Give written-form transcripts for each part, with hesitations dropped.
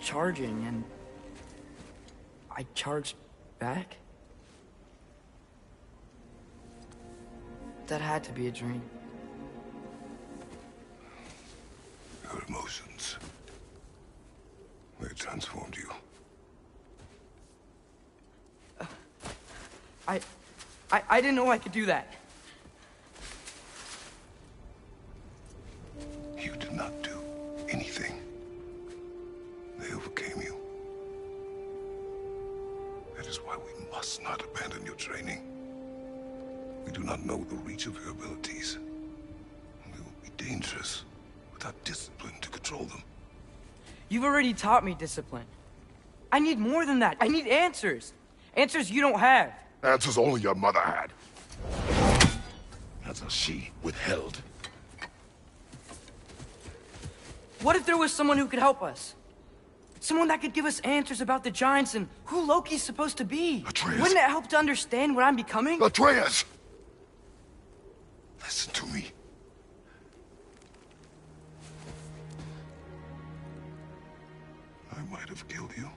charging, and I charged back? That had to be a dream. Your emotions. They transformed you. I didn't know I could do that. You did not do anything. They overcame you. That is why we must not abandon your training. We do not know the reach of your abilities. We will be dangerous without discipline to control them. You've already taught me discipline. I need more than that. I need answers. Answers you don't have. Answers only your mother had. Answers she withheld. What if there was someone who could help us? Someone that could give us answers about the giants and who Loki's supposed to be. Atreus. Wouldn't it help to understand what I'm becoming? Atreus! Listen to me. I might have killed you.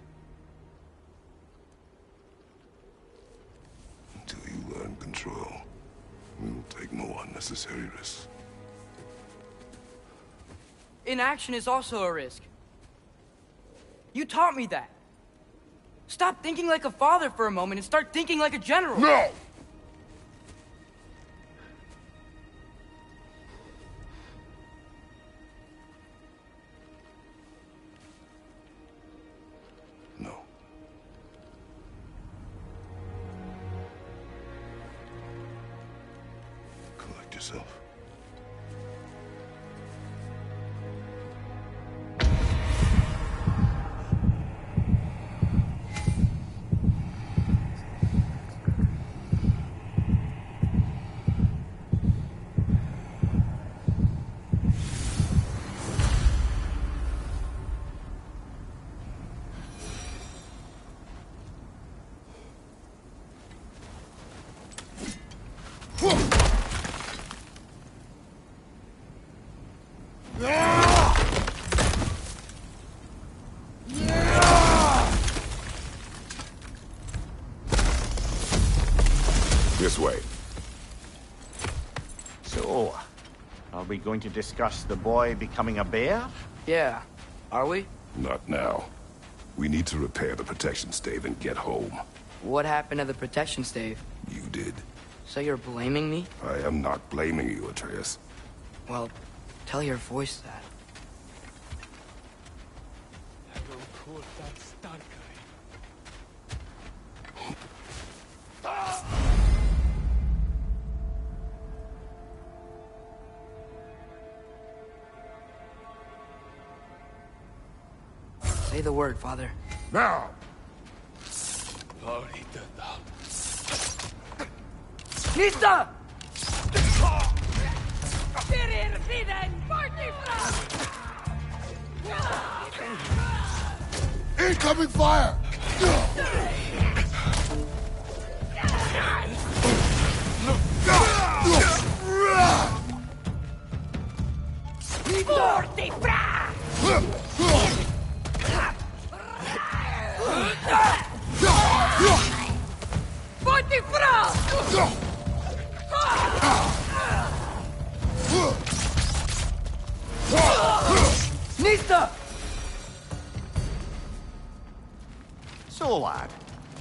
Until you learn control, we will take no unnecessary risks. Inaction is also a risk. You taught me that. Stop thinking like a father for a moment and start thinking like a general. No! No. Collect yourself. This way. So, are we going to discuss the boy becoming a bear? Yeah. Are we? Not now. We need to repair the protection stave and get home. What happened to the protection stave? You did. So you're blaming me? I am not blaming you, Atreus. Well, tell your voice that. Say the word, Father. Now! Nista! Incoming fire! Nista! So, lad,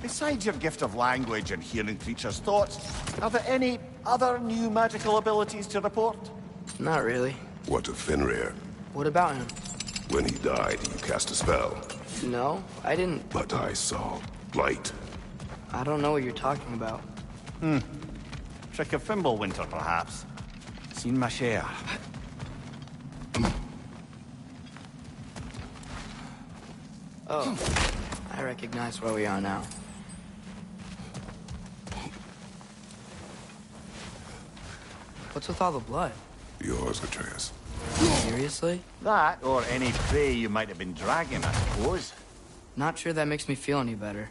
besides your gift of language and hearing creatures' thoughts, are there any other new magical abilities to report? Not really. What of Fenrir? What about him? When he died, you cast a spell. No, I didn't. But I saw light. I don't know what you're talking about. Trick of Fimbulwinter, perhaps. Seen my share. Oh, I recognize where we are now. What's with all the blood? Yours, Atreus. Seriously? That, or any prey you might have been dragging, I suppose. Not sure that makes me feel any better.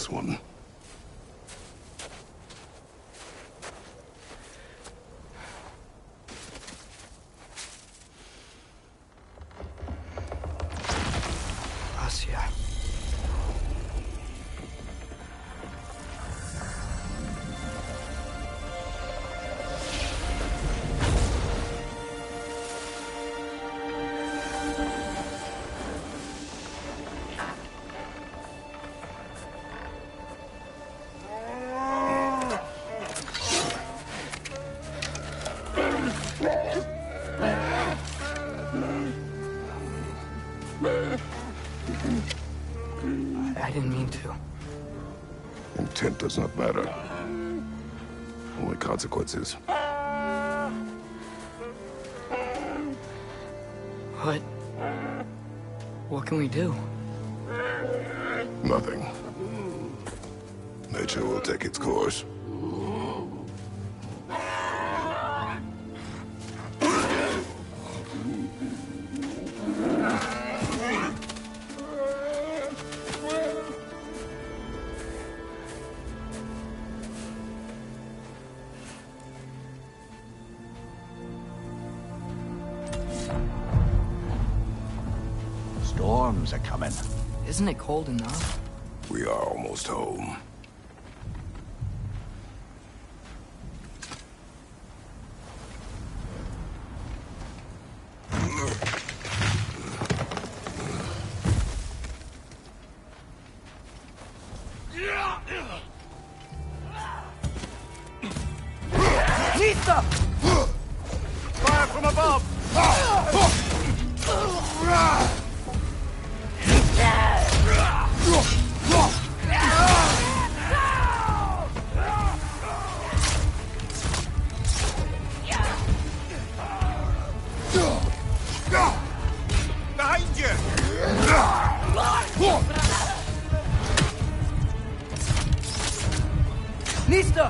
this one. Gracias. I didn't mean to. Intent does not matter. Only consequences. What can we do? Nothing. Nature will take its course. Storms are coming. Isn't it cold enough? We are almost home. Nista! Fire from above! Behind you! Nista!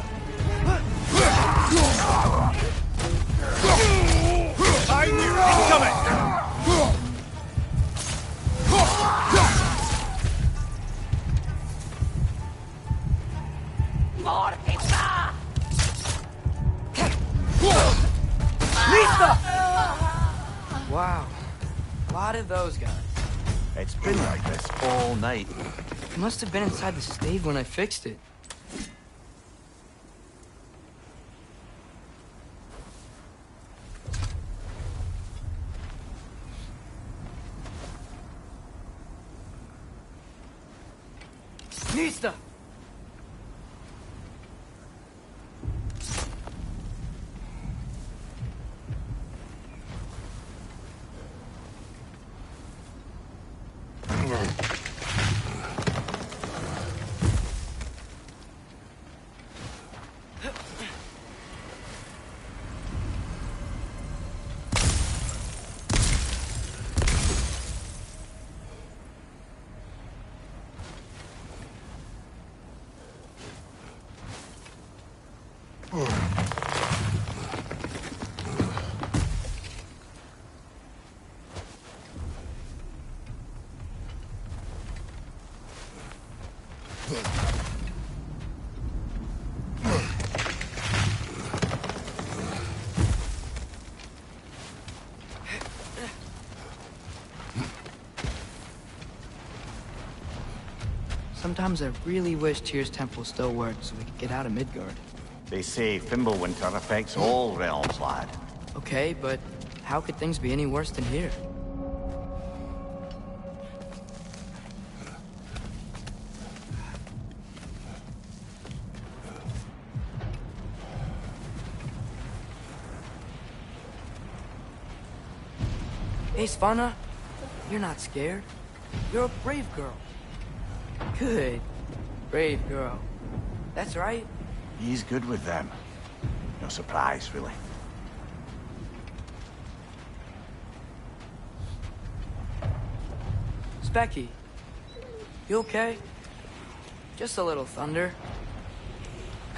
Behind you! Incoming! Nista! Wow. A lot of those guys. It's been like this all night. It must have been inside the stave when I fixed it. Nista! Sometimes I really wish Tyr's temple still worked so we could get out of Midgard. They say Fimbulwinter affects all realms, lad. Okay, but how could things be any worse than here? Hey, Svanna, you're not scared. You're a brave girl. Good. Brave girl. That's right. He's good with them. No surprise, really. Specky, you okay? Just a little thunder.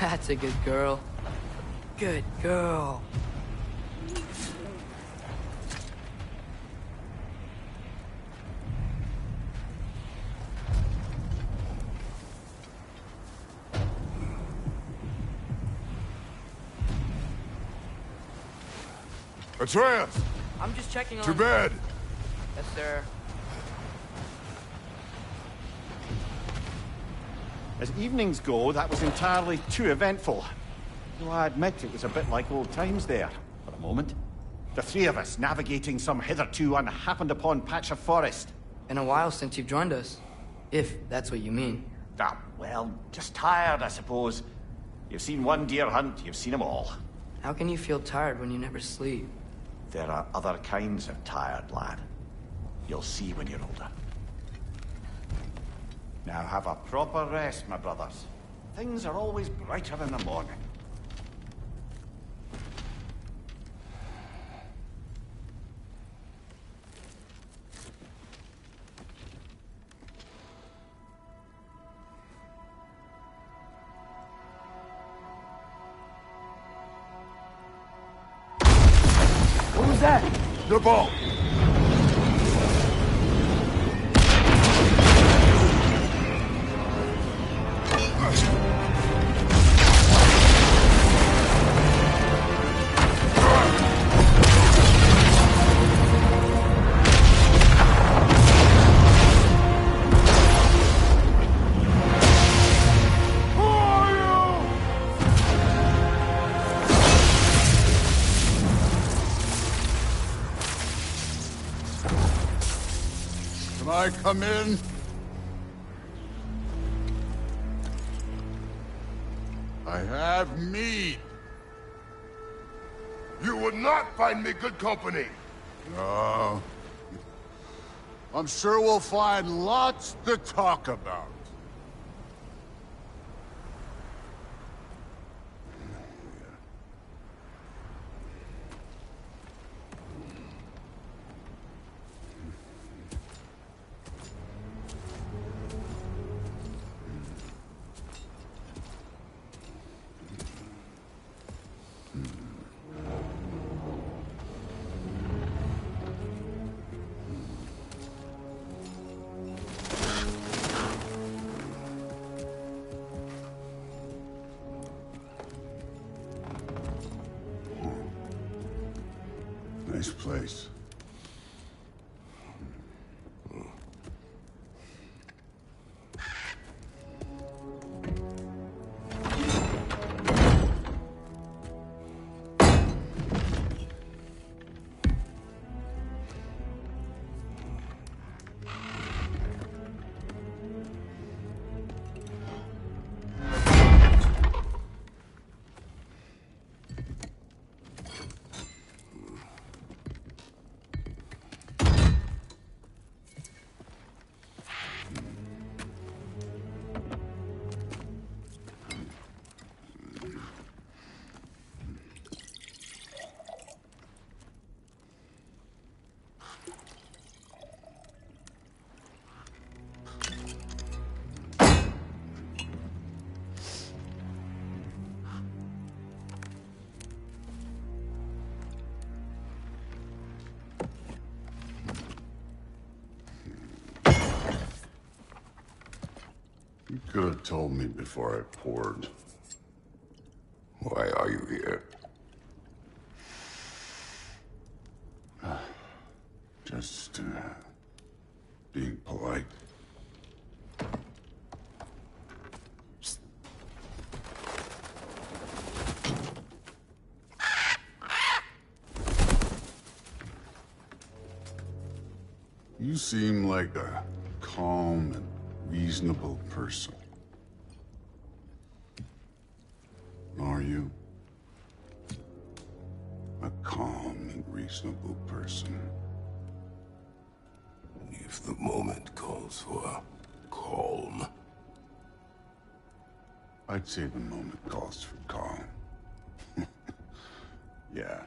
That's a good girl. Good girl. Atreus! I'm just checking on... To bed! Yes, sir. As evenings go, that was entirely too eventful. Though I admit it was a bit like old times there, for a moment. The three of us navigating some hitherto unhappened-upon patch of forest. Been a while since you've joined us. If that's what you mean. Ah, well, just tired, I suppose. You've seen one deer hunt, you've seen them all. How can you feel tired when you never sleep? There are other kinds of tired, lad. You'll see when you're older. Now have a proper rest, my brothers. Things are always brighter in the morning. What was that? The ball! Can I come in? I have mead. You would not find me good company. No. I'm sure we'll find lots to talk about. Nice place. You could have told me before I poured. Why are you here? Just, being polite. You seem like a calm and reasonable person. Are you? A calm and reasonable person. If the moment calls for calm. I'd say the moment calls for calm. Yeah.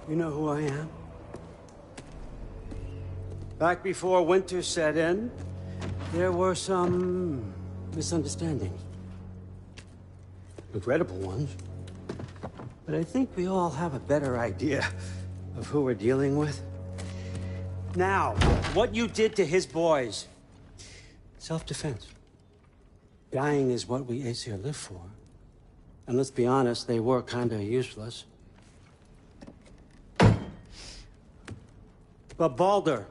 You know who I am? Back before winter set in, there were some misunderstandings. Regrettable ones. But I think we all have a better idea of who we're dealing with. Now, what you did to his boys. Self-defense. Dying is what we Aesir live for. And let's be honest, they were kinda useless. But Baldur,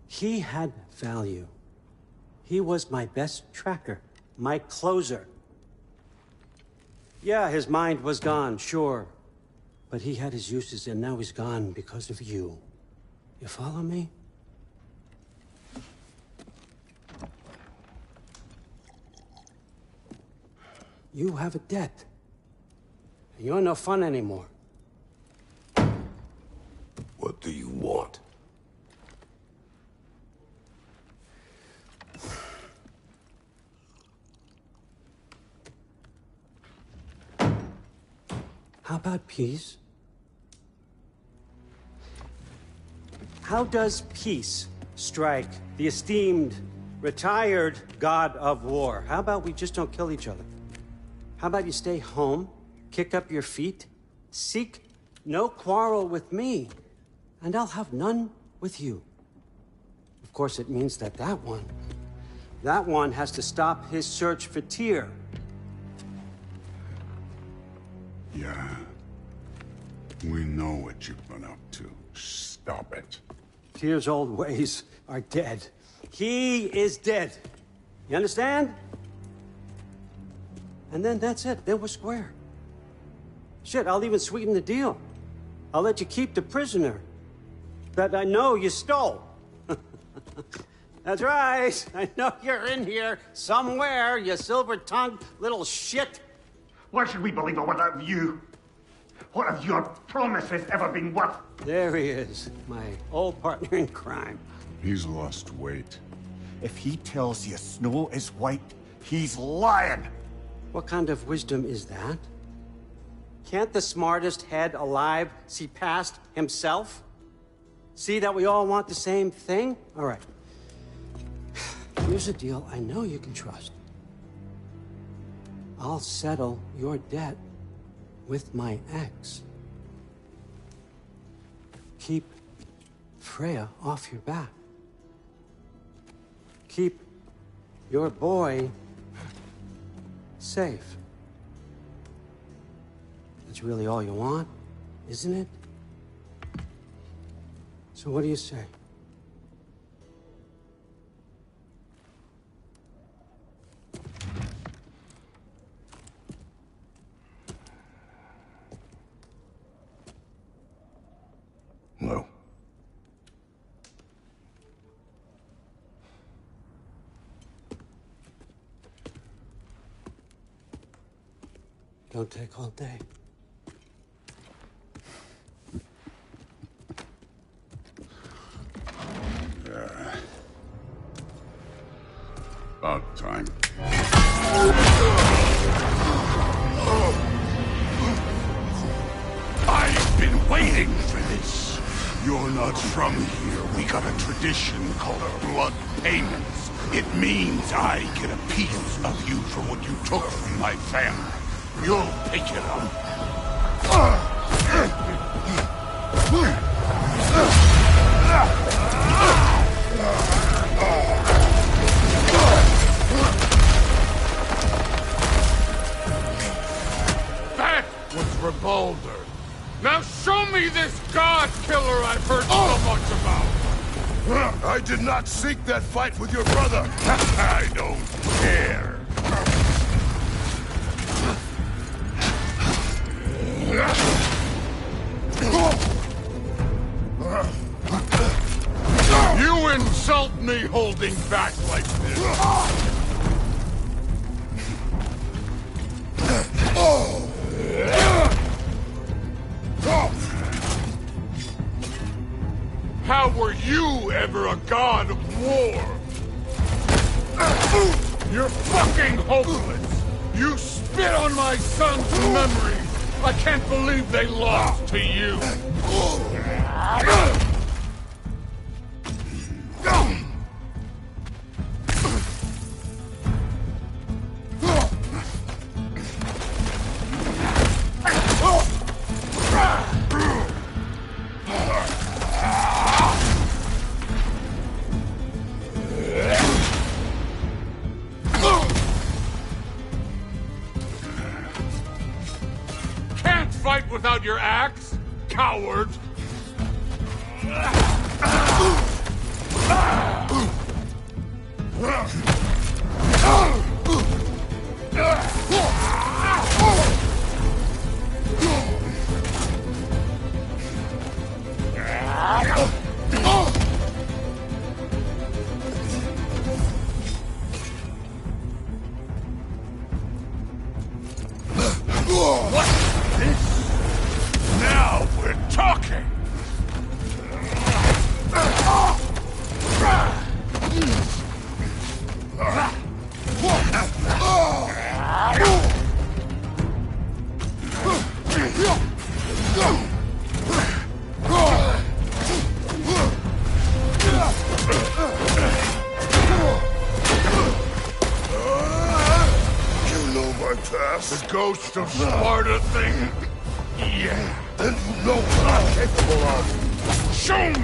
he had value. He was my best tracker, my closer. Yeah, his mind was gone, sure. But he had his uses, and now he's gone because of you. You follow me? You have a debt. You're no fun anymore. What do you want? How about peace? How does peace strike the esteemed, retired god of war? How about we just don't kill each other? How about you stay home, kick up your feet, seek no quarrel with me, and I'll have none with you. Of course, it means that that one has to stop his search for Tyr. Yeah. We know what you've been up to. Stop it. Tyr's old ways are dead. He is dead. You understand? And then that's it. Then we're square. Shit, I'll even sweeten the deal. I'll let you keep the prisoner that I know you stole. That's right. I know you're in here somewhere, you silver-tongued little shit. Why should we believe a word of you? What have your promises ever been worth? There he is, my old partner in crime. He's lost weight. If he tells you snow is white, he's lying. What kind of wisdom is that? Can't the smartest head alive see past himself? See that we all want the same thing? All right. Here's a deal I know you can trust. I'll settle your debt with my ex. Keep Freya off your back. Keep your boy safe. That's really all you want, isn't it? So what do you say? No. Don't take all day. About time. I've been waiting for this. You're not from here. We got a tradition called blood payments. It means I get a piece of you for what you took from my family. You'll pick it up. That was for Baldur. Now show me this god killer I've heard so much about! I did not seek that fight with your brother! I don't care! You insult me holding back like this! How were you ever a god of war? You're fucking hopeless! You spit on my son's memory I can't believe they lost to you! Fight without your axe, coward! The ghost of Sparta thing? Yeah. Then you know what I'm capable of. Show me!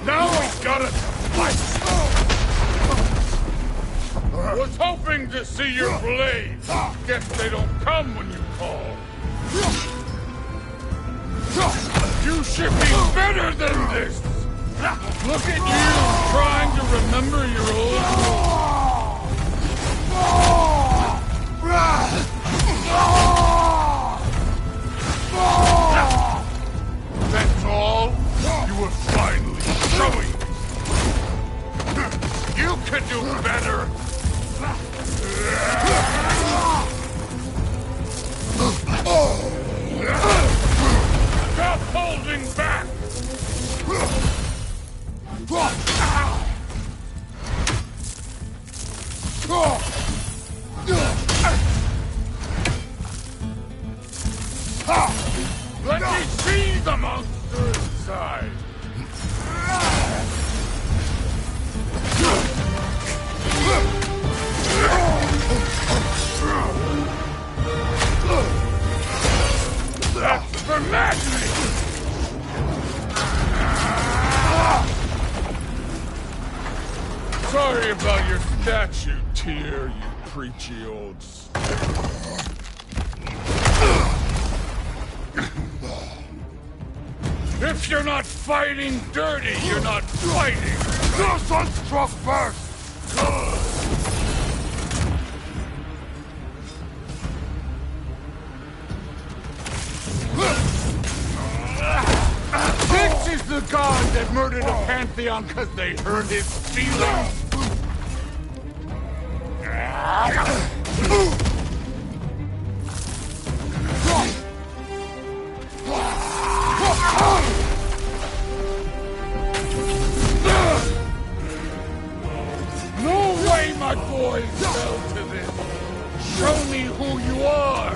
Now we gotta fight! Was hoping to see your blades. Guess they don't come when you call. You should be better than this! Look at you, trying to remember your old... That's all? You were finally showing me. You could do better. Stop holding back! Let me see the monster inside! That's for madness! Sorry about your statue, Tyr, you preachy old If you're not fighting dirty, you're not fighting! Your son struck first! Good! This is the god that murdered a pantheon because they hurt his feelings? No way my boys fell to this! Show me who you are!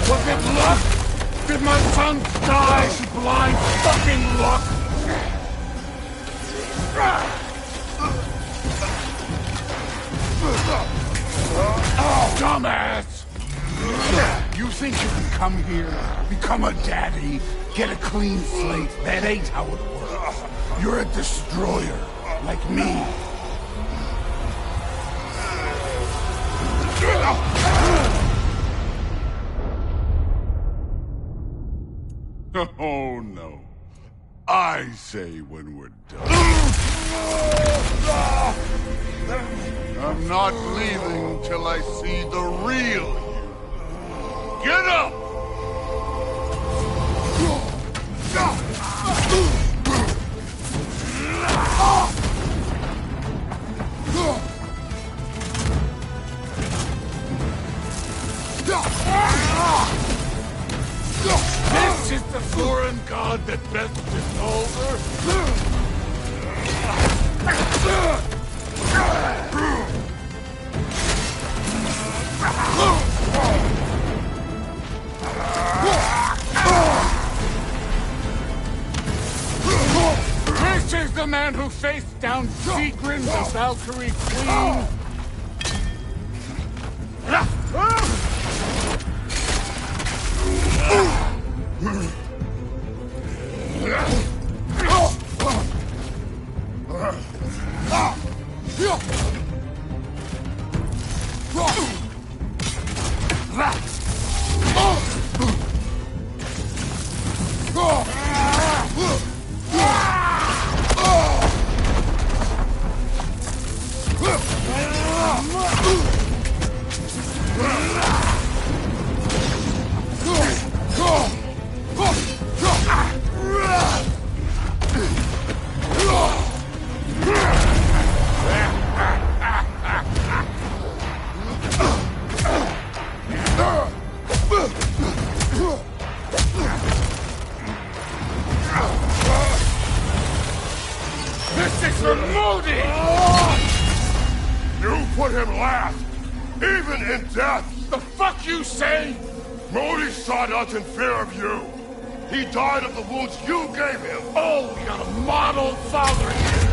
Was it luck? Did my son die to blind fucking luck? Dumbass! You think you can come here, become a daddy, get a clean slate? That ain't how it works. You're a destroyer, like me. Oh, no. I say when we're done. I'm not leaving till I see the real you. Get up! man who faced down Sigrun, the Valkyrie Queen? This is for Modi! You put him last, even in death. The fuck you say? Modi sought us in fear of you. He died of the wounds you gave him. Oh, we got a model father here.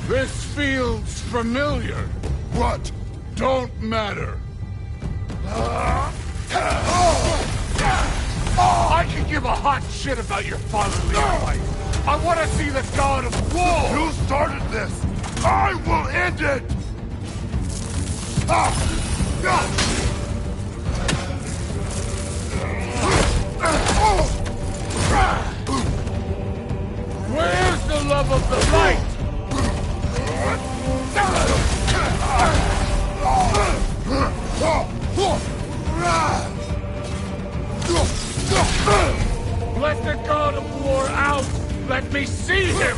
This feels familiar. What? Don't matter. I can give a hot shit about your fatherly life. I want to see the god of war. You started this. I will end it. Where's the love of the light? Let the god of war out! Let me see him!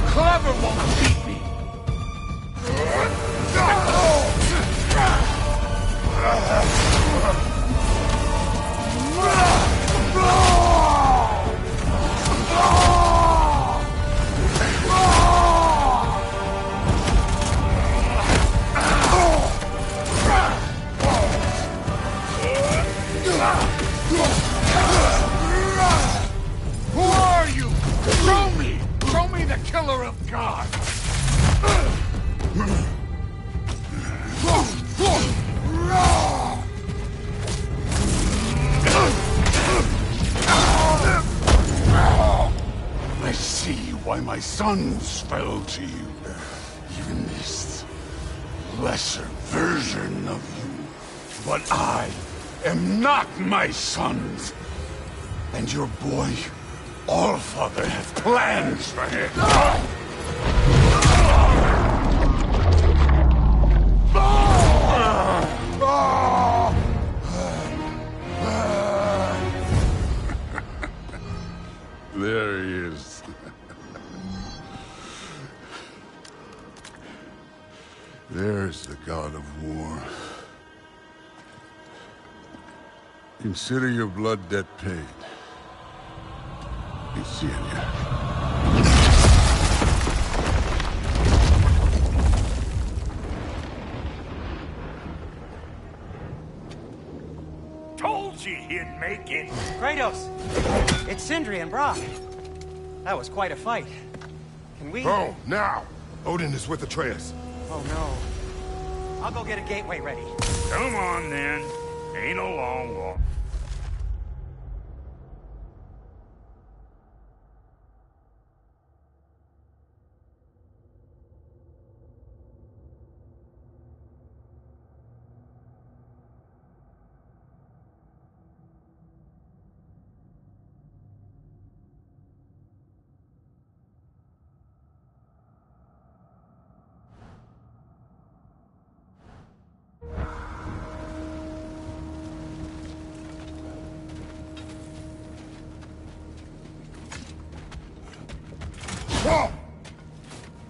Clever won't beat me. Who are you? Show me! Show me the killer of gods! I see why my sons fell to you. Even this lesser version of you. But I am not my sons. And your boy, Allfather, has plans for him. There he is. There's the god of war. Consider your blood debt paid. Be seeing ya. Told you he'd make it. Kratos! It's Sindri and Brock. That was quite a fight. Can we... Oh, now! Odin is with Atreus. Oh, no. I'll go get a gateway ready. Come on, then. Ain't a long walk.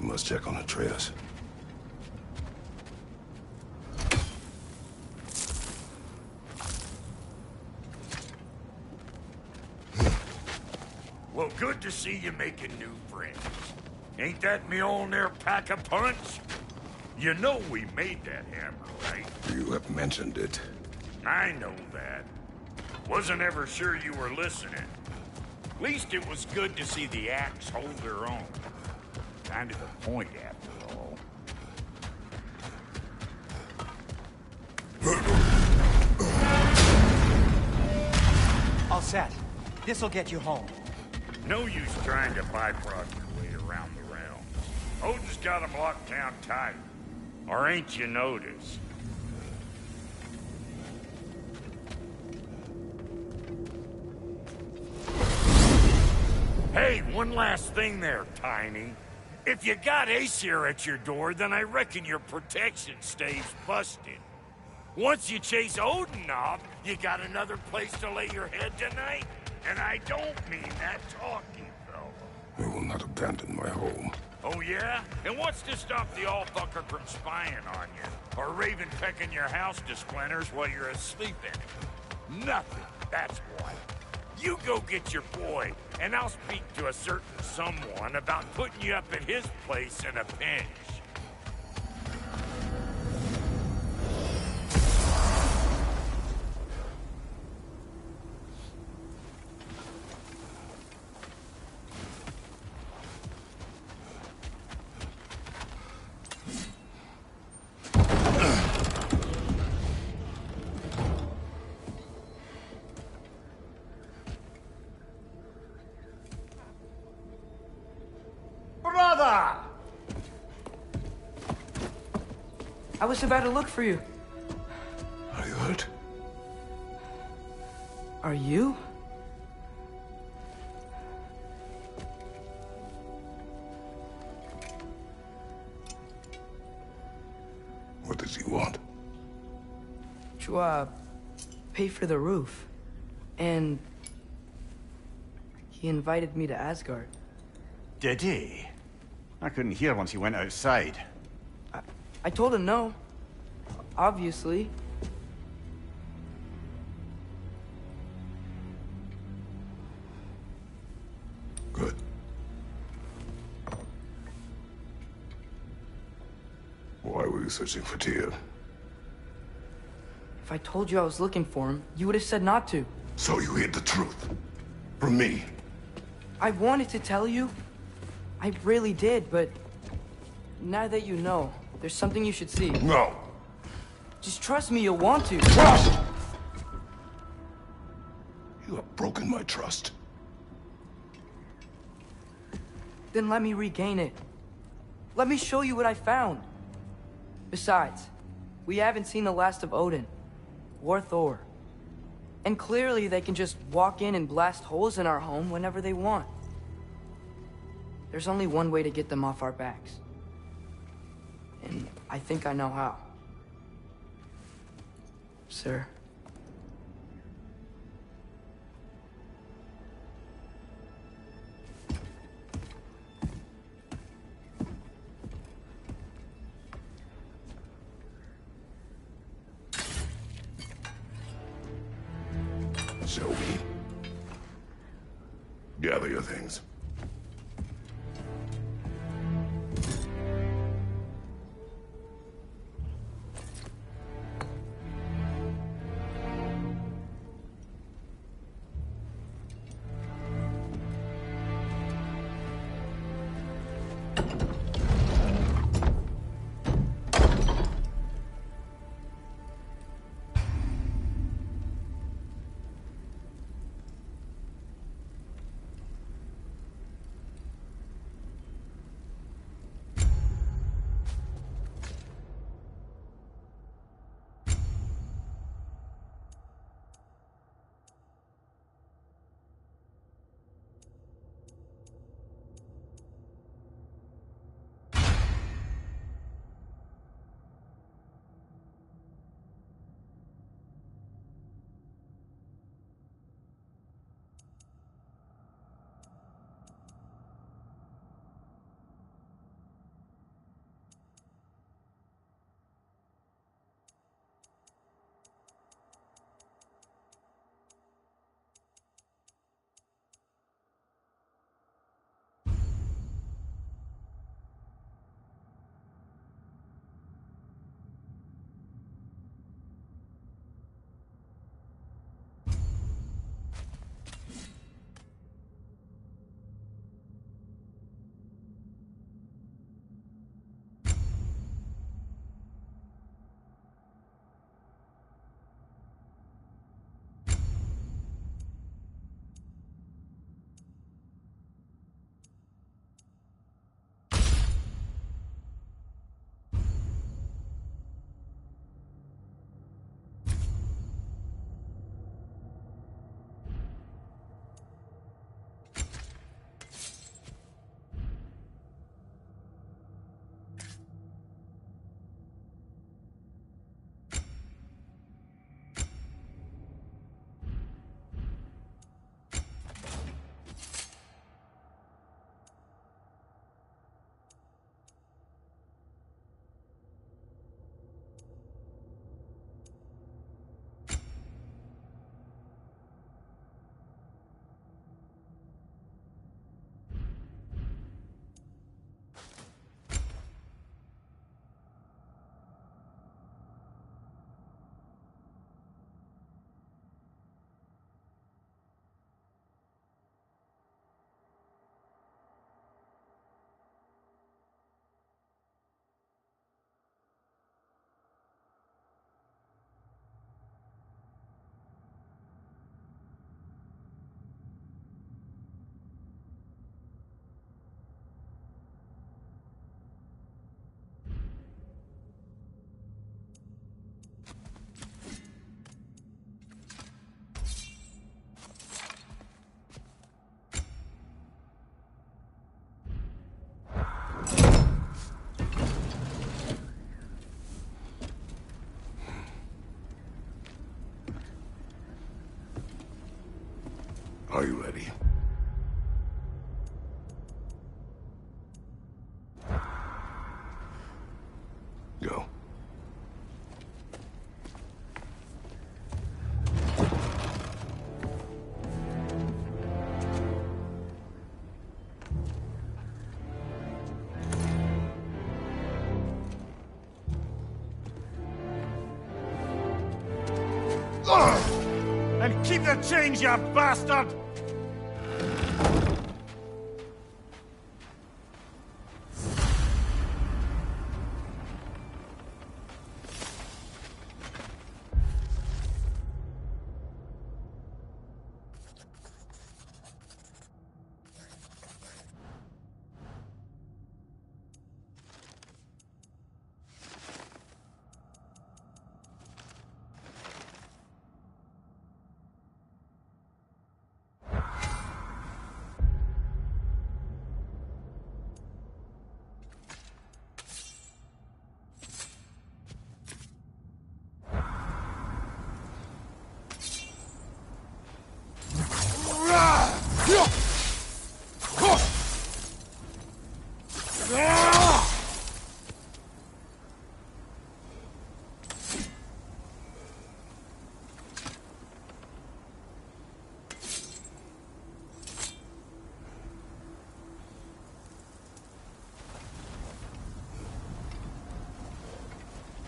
Must check on Atreus. Well, good to see you making new friends. Ain't that Mjolnir pack a punch? You know we made that hammer, right? You have mentioned it. I know that. Wasn't ever sure you were listening. At least it was good to see the axe hold their own. Kind of the point, after all. All set. This'll get you home. No use trying to bifrost your way around the realm. Odin's got them locked down tight. Or ain't you noticed? Hey, one last thing there, Tiny. If you got Aesir at your door, then I reckon your protection stays busted. Once you chase Odin off, you got another place to lay your head tonight? And I don't mean that talking, fella. I will not abandon my home. Oh, yeah? And what's to stop the all-fucker from spying on you? Or Raven pecking your house to splinters while you're asleep in it? Nothing, that's what. You go get your boy, and I'll speak to a certain someone about putting you up at his place in a pinch. Brother! I was about to look for you. Are you hurt? Are you? What does he want? To, pay for the roof. And he invited me to Asgard. Did he? I couldn't hear once he went outside. I told him no. Obviously. Good. Why were you searching for Tyr? If I told you I was looking for him, you would have said not to. So you hid the truth. From me. I wanted to tell you. I really did, but now that you know, there's something you should see. No. Just trust me, you'll want to. Trust! You have broken my trust. Then let me regain it. Let me show you what I found. Besides, we haven't seen the last of Odin. Or Thor. And clearly they can just walk in and blast holes in our home whenever they want. There's only one way to get them off our backs. And I think I know how. Sir. Show me. Gather your things. And keep the change, you bastard!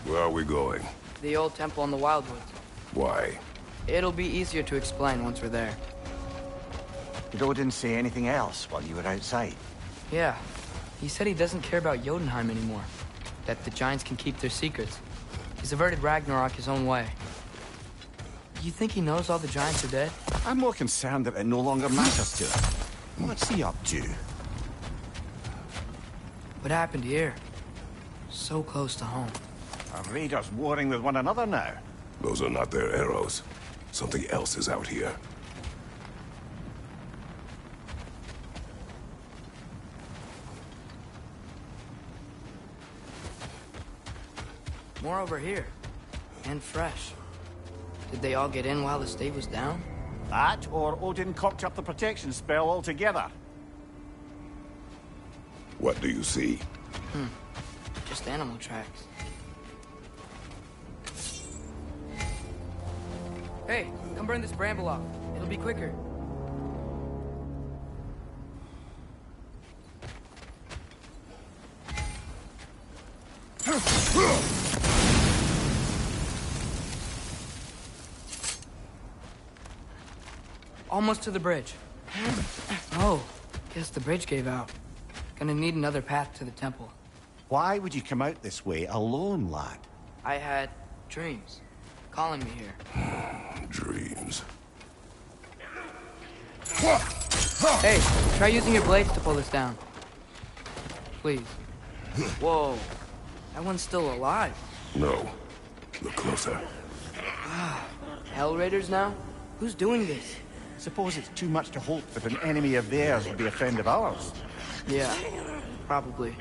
Where are we going? The old temple in the Wildwoods. Why? It'll be easier to explain once we're there. Did Odin say anything else while you were outside? Yeah. He said he doesn't care about Jotunheim anymore. That the giants can keep their secrets. He's averted Ragnarok his own way. You think he knows all the giants are dead? I'm more concerned that it no longer matters to him. What's he up to? What happened here? So close to home. Are raiders warring with one another now? Those are not their arrows. Something else is out here. More over here. And fresh. Did they all get in while the stave was down? That, or Odin cocked up the protection spell altogether. What do you see? Just animal tracks. Hey, come burn this bramble off. It'll be quicker. Almost to the bridge. Oh, guess the bridge gave out. Gonna need another path to the temple. Why would you come out this way alone, lad? I had dreams calling me here. Dreams. Hey, try using your blades to pull this down. Please. Whoa. That one's still alive. No. Look closer. Hell Raiders now? Who's doing this? Suppose it's too much to hope that an enemy of theirs would be a friend of ours. Yeah, probably.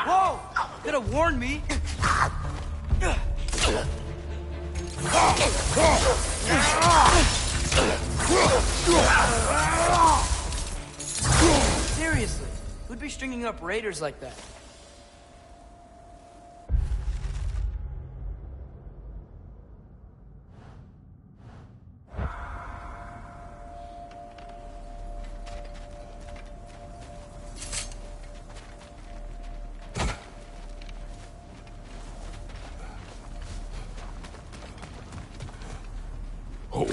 Whoa! Could have warned me. Seriously, who'd be stringing up raiders like that? Hold.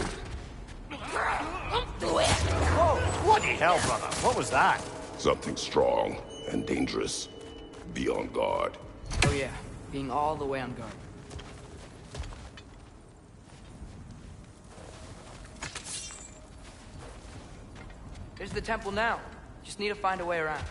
Bloody hell, brother. What was that? Something strong and dangerous. Be on guard. Oh yeah, being all the way on guard. There's the temple now. Just need to find a way around.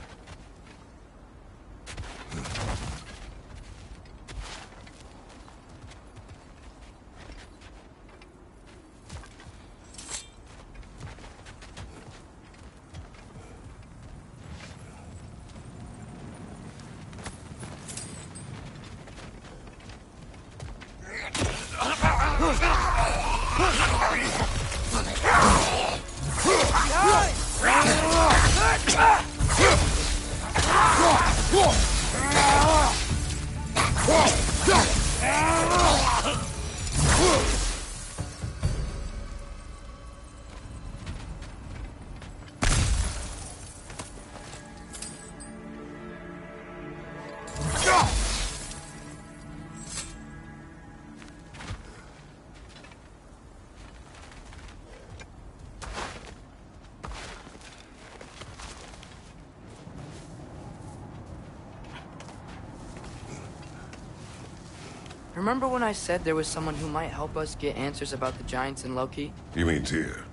Remember when I said there was someone who might help us get answers about the giants and Loki? You mean Tyr,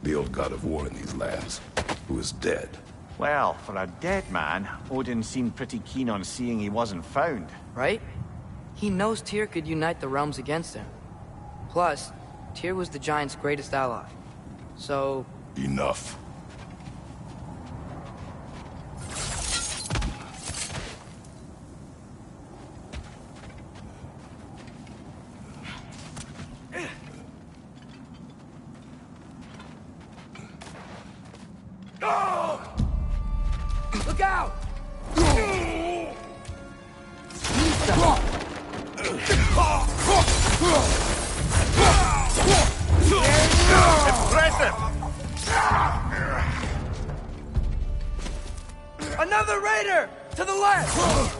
the old god of war in these lands, who is dead? Well, for a dead man, Odin seemed pretty keen on seeing he wasn't found. Right? He knows Tyr could unite the realms against him. Plus, Tyr was the giants' greatest ally. So... Enough. Look out! Impressive! Another raider! To the left!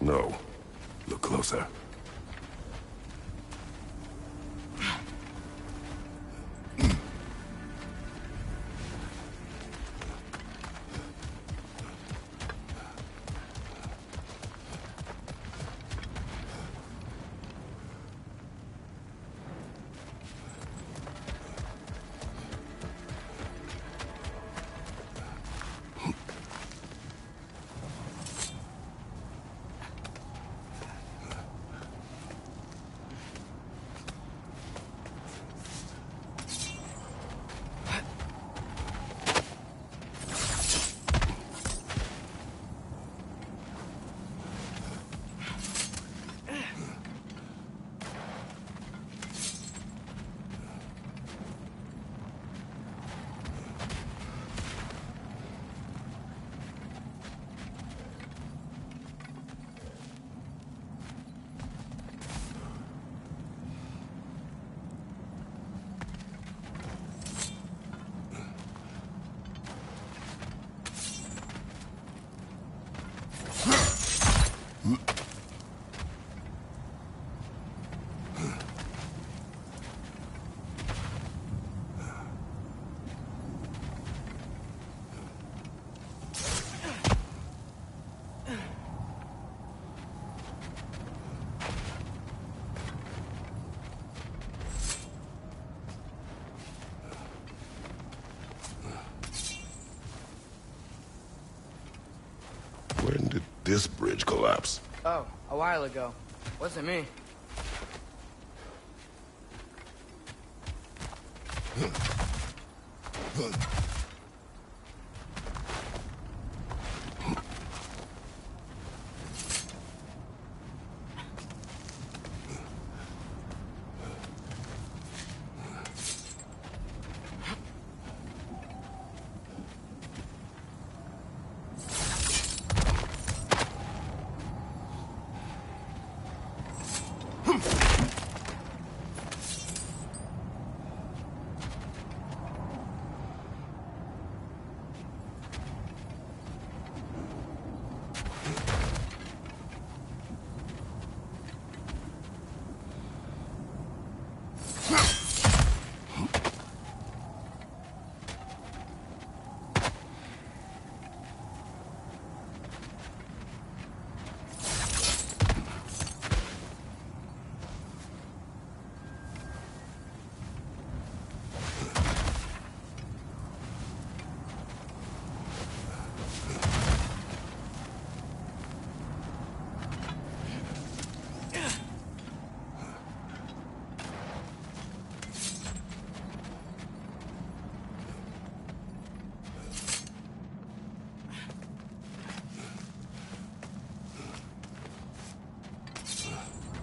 No. Look closer. When did this bridge collapse? Oh, a while ago. Wasn't me.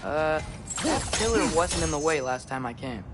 That pillar wasn't in the way last time I came.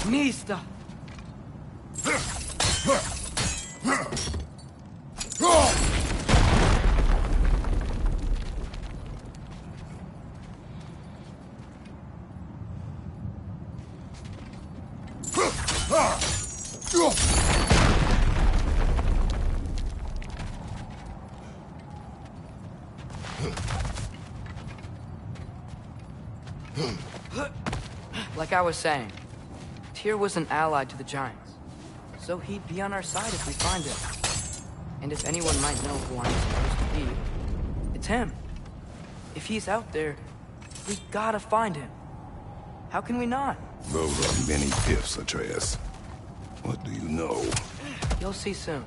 Nista! Like I was saying, Tyr was an ally to the Giants, so he'd be on our side if we find him. And if anyone might know who I'm supposed to be, it's him. If he's out there, we gotta find him. How can we not? Those are many ifs, Atreus. What do you know? You'll see soon.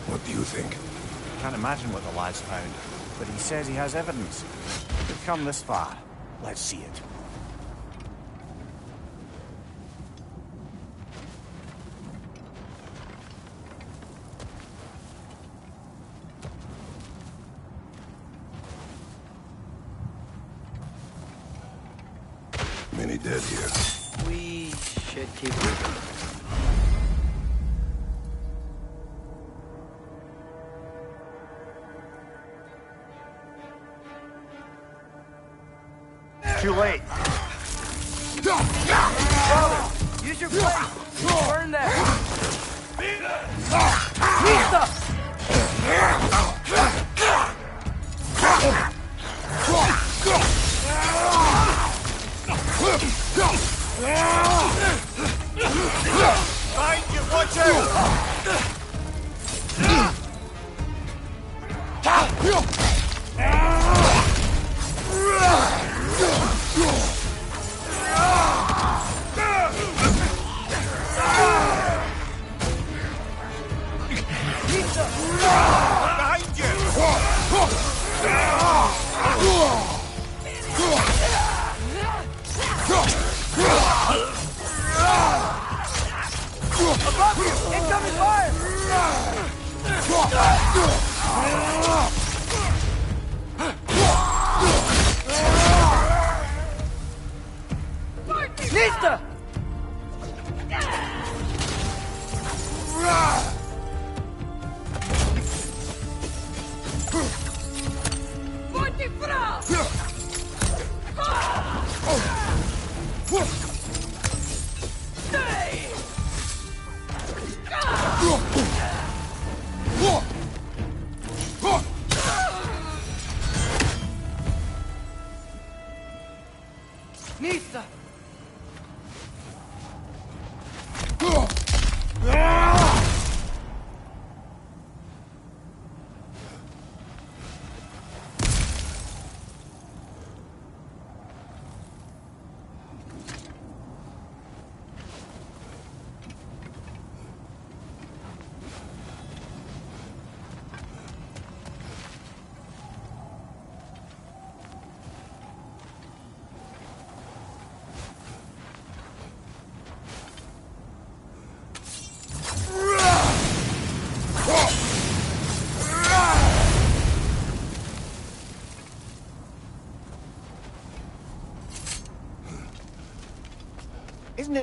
What do you think? Can't imagine what the lad's found, but he says he has evidence. We've come this far. Let's see it. Many dead here. We should keep moving. Too late. Brother, use your blade! Burn that! Nista! Find you, watch out! Behind you! Above you! Incoming fire! Nista!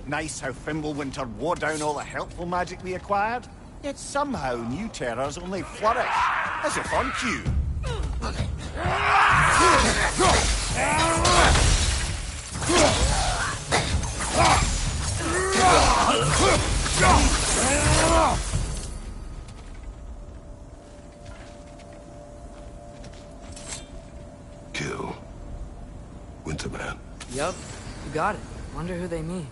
nice how Fimbulwinter wore down all the helpful magic we acquired, yet somehow new terrors only flourish, as if on cue. Kill Winterman. Yup, you got it. Wonder who they mean.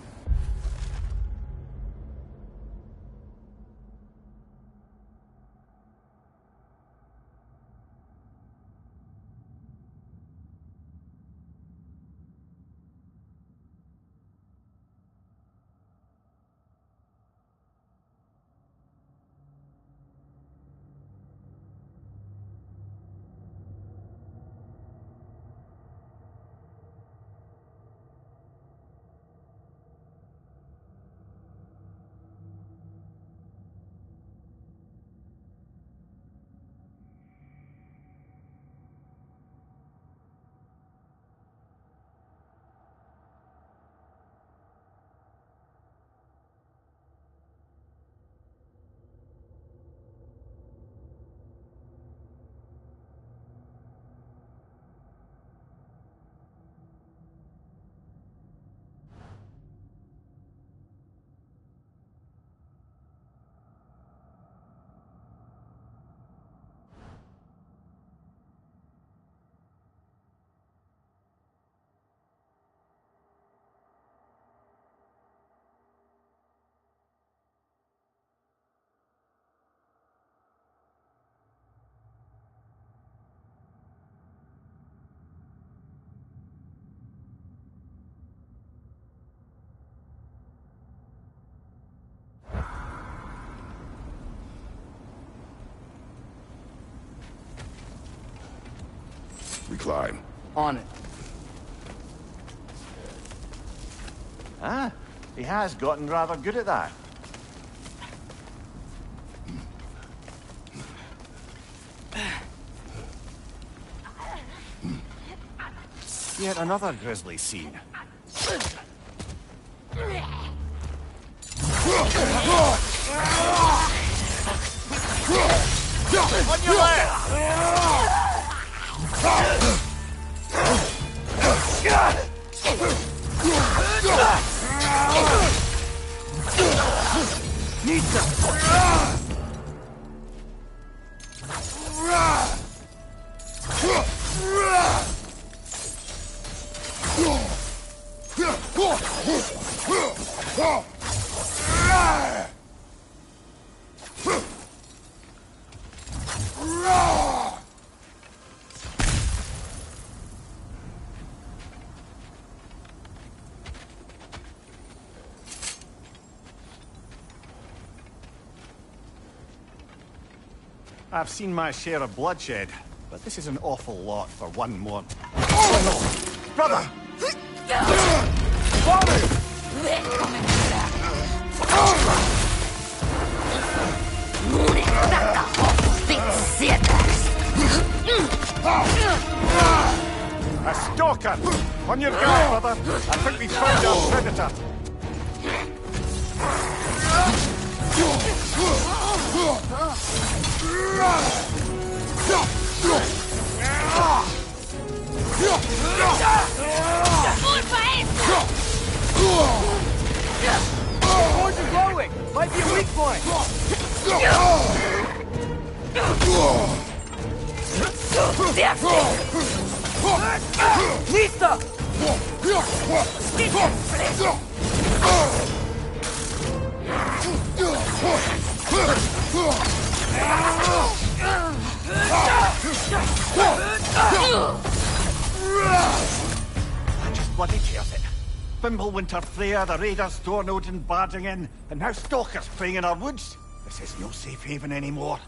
We climb. On it. Ah, he has gotten rather good at that. Yet another grisly scene. On your left! I've seen my share of bloodshed, but this is an awful lot for one more. Oh no! Brother! A stalker! On your guard, brother! I think we found our predator! Boards are glowing! Might be a weak point! Lisa! I just bloody tears it. Fimbulwinter, Freya, the raiders, Stornodin barging in, and now stalkers preying in our woods. This is no safe haven anymore.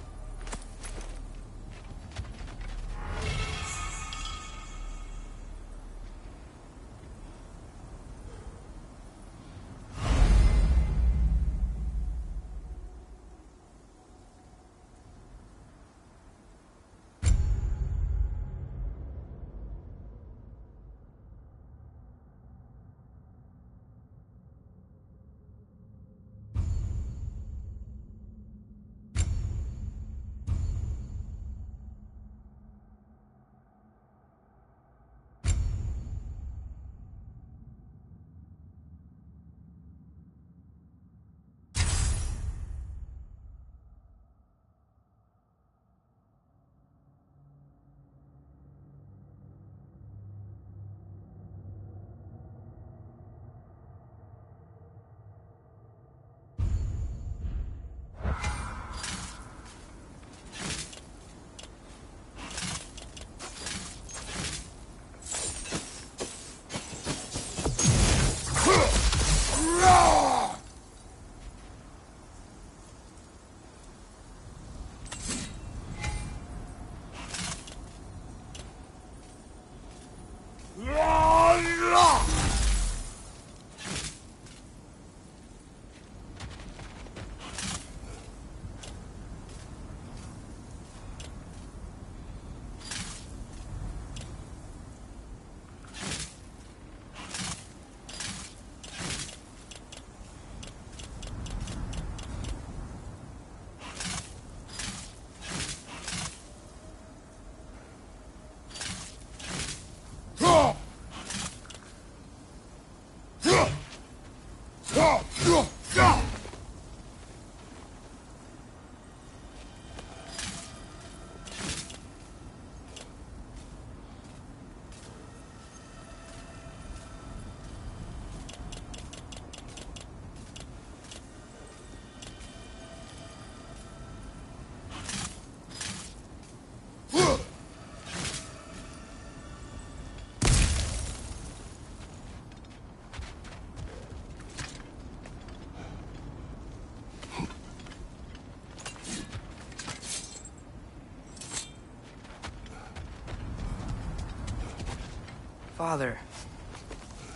Father,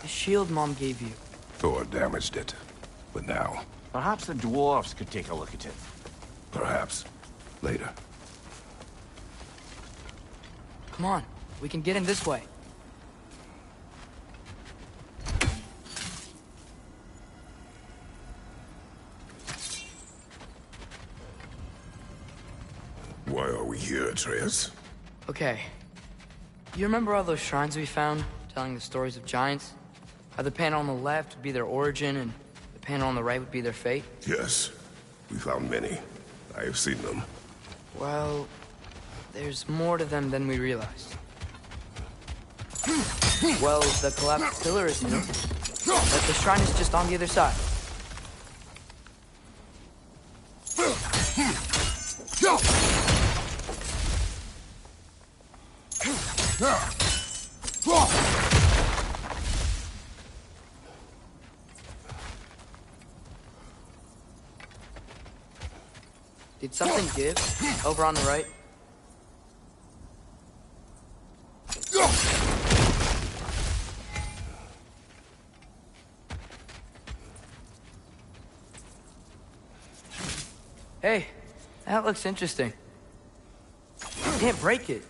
the shield Mom gave you. Thor damaged it. But now, Perhaps the dwarves could take a look at it. perhaps, later. Come on, we can get in this way. Why are we here, Atreus? Okay. You remember all those shrines we found, telling the stories of giants? How the panel on the left would be their origin, and the panel on the right would be their fate? Yes. We found many. I have seen them. Well, there's more to them than we realized. Well, the collapsed pillar is new, but the shrine is just on the other side. Did something give? Over on the right? Hey, that looks interesting. You can't break it.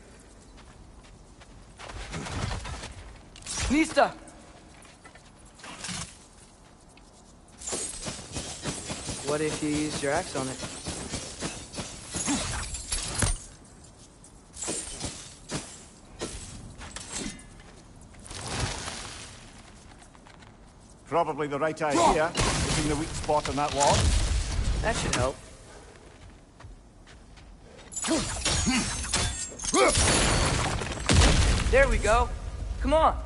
Nista! What if you used your axe on it? Probably the right idea, hitting the weak spot on that log. That should help. There we go. Come on.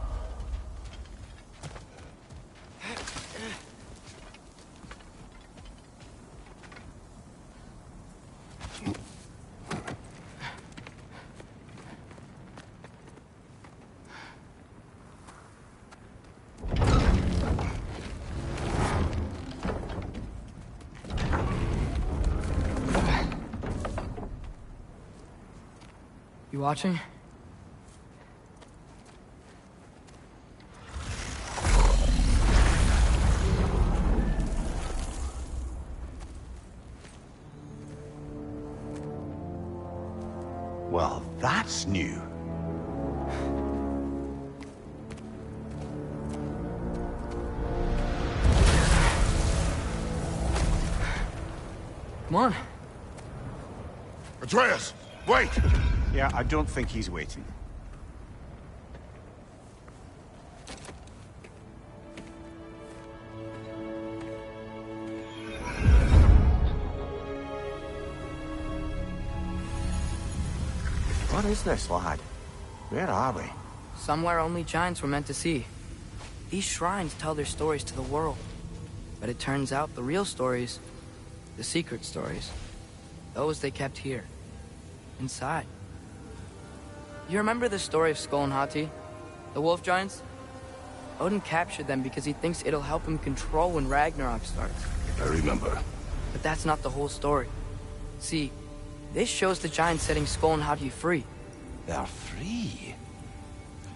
You watching? Well, that's new. Come on. Atreus, wait! Yeah, I don't think he's waiting. What is this, lad? Where are we? Somewhere only giants were meant to see. These shrines tell their stories to the world. But it turns out the real stories, the secret stories, those they kept here, inside. You remember the story of Skull and Hati, the wolf giants? Odin captured them because he thinks it'll help him control when Ragnarok starts. I remember. But that's not the whole story. See, this shows the giants setting Skull and Hati free. They're free.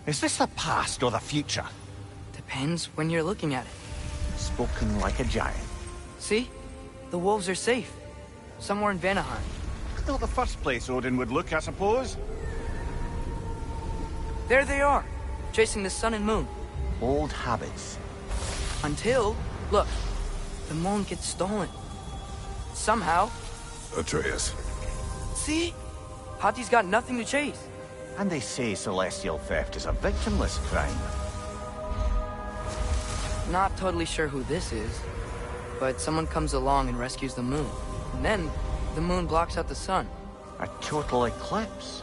Is this the past or the future? Depends when you're looking at it. Spoken like a giant. See? The wolves are safe. Somewhere in Vanaheim. Not the first place Odin would look, I suppose. There they are, chasing the sun and moon. Old habits. Until, look, the moon gets stolen. Somehow. Atreus. See? Hati's got nothing to chase. And they say celestial theft is a victimless crime. Not totally sure who this is, but someone comes along and rescues the moon. And then, the moon blocks out the sun. A total eclipse.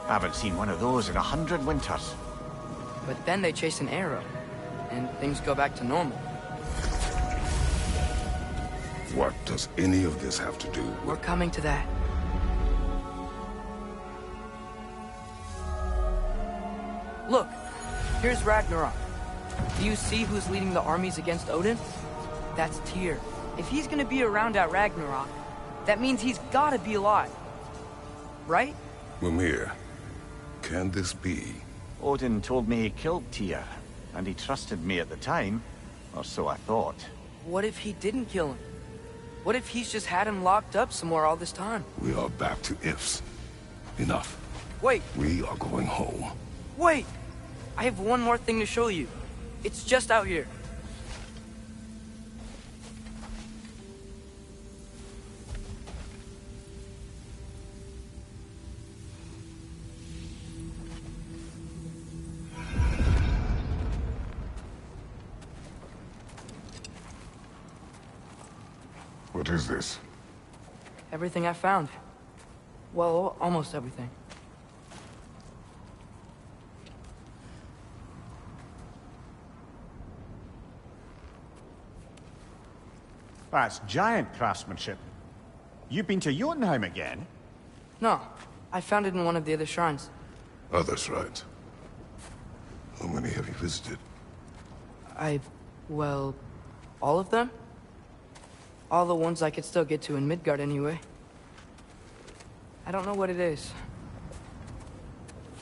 Haven't seen one of those in 100 winters. But then they chase an arrow, and things go back to normal. What does any of this have to do We're with... coming to that. Look, here's Ragnarok. Do you see who's leading the armies against Odin? That's Tyr. If he's gonna be around at Ragnarok, that means he's gotta be alive. Right? Mimir, can this be? Odin told me he killed Tyr, and he trusted me at the time, or so I thought. What if he didn't kill him? What if he's just had him locked up somewhere all this time? We are back to ifs. Enough. Wait, We are going home. wait! I have one more thing to show you. It's just out here. What is this? Everything I found. Well, almost everything. That's giant craftsmanship. You've been to Jotunheim again? No, I found it in one of the other shrines. Other shrines. How many have you visited? Well, all of them? All the ones I could still get to in Midgard anyway. I don't know what it is.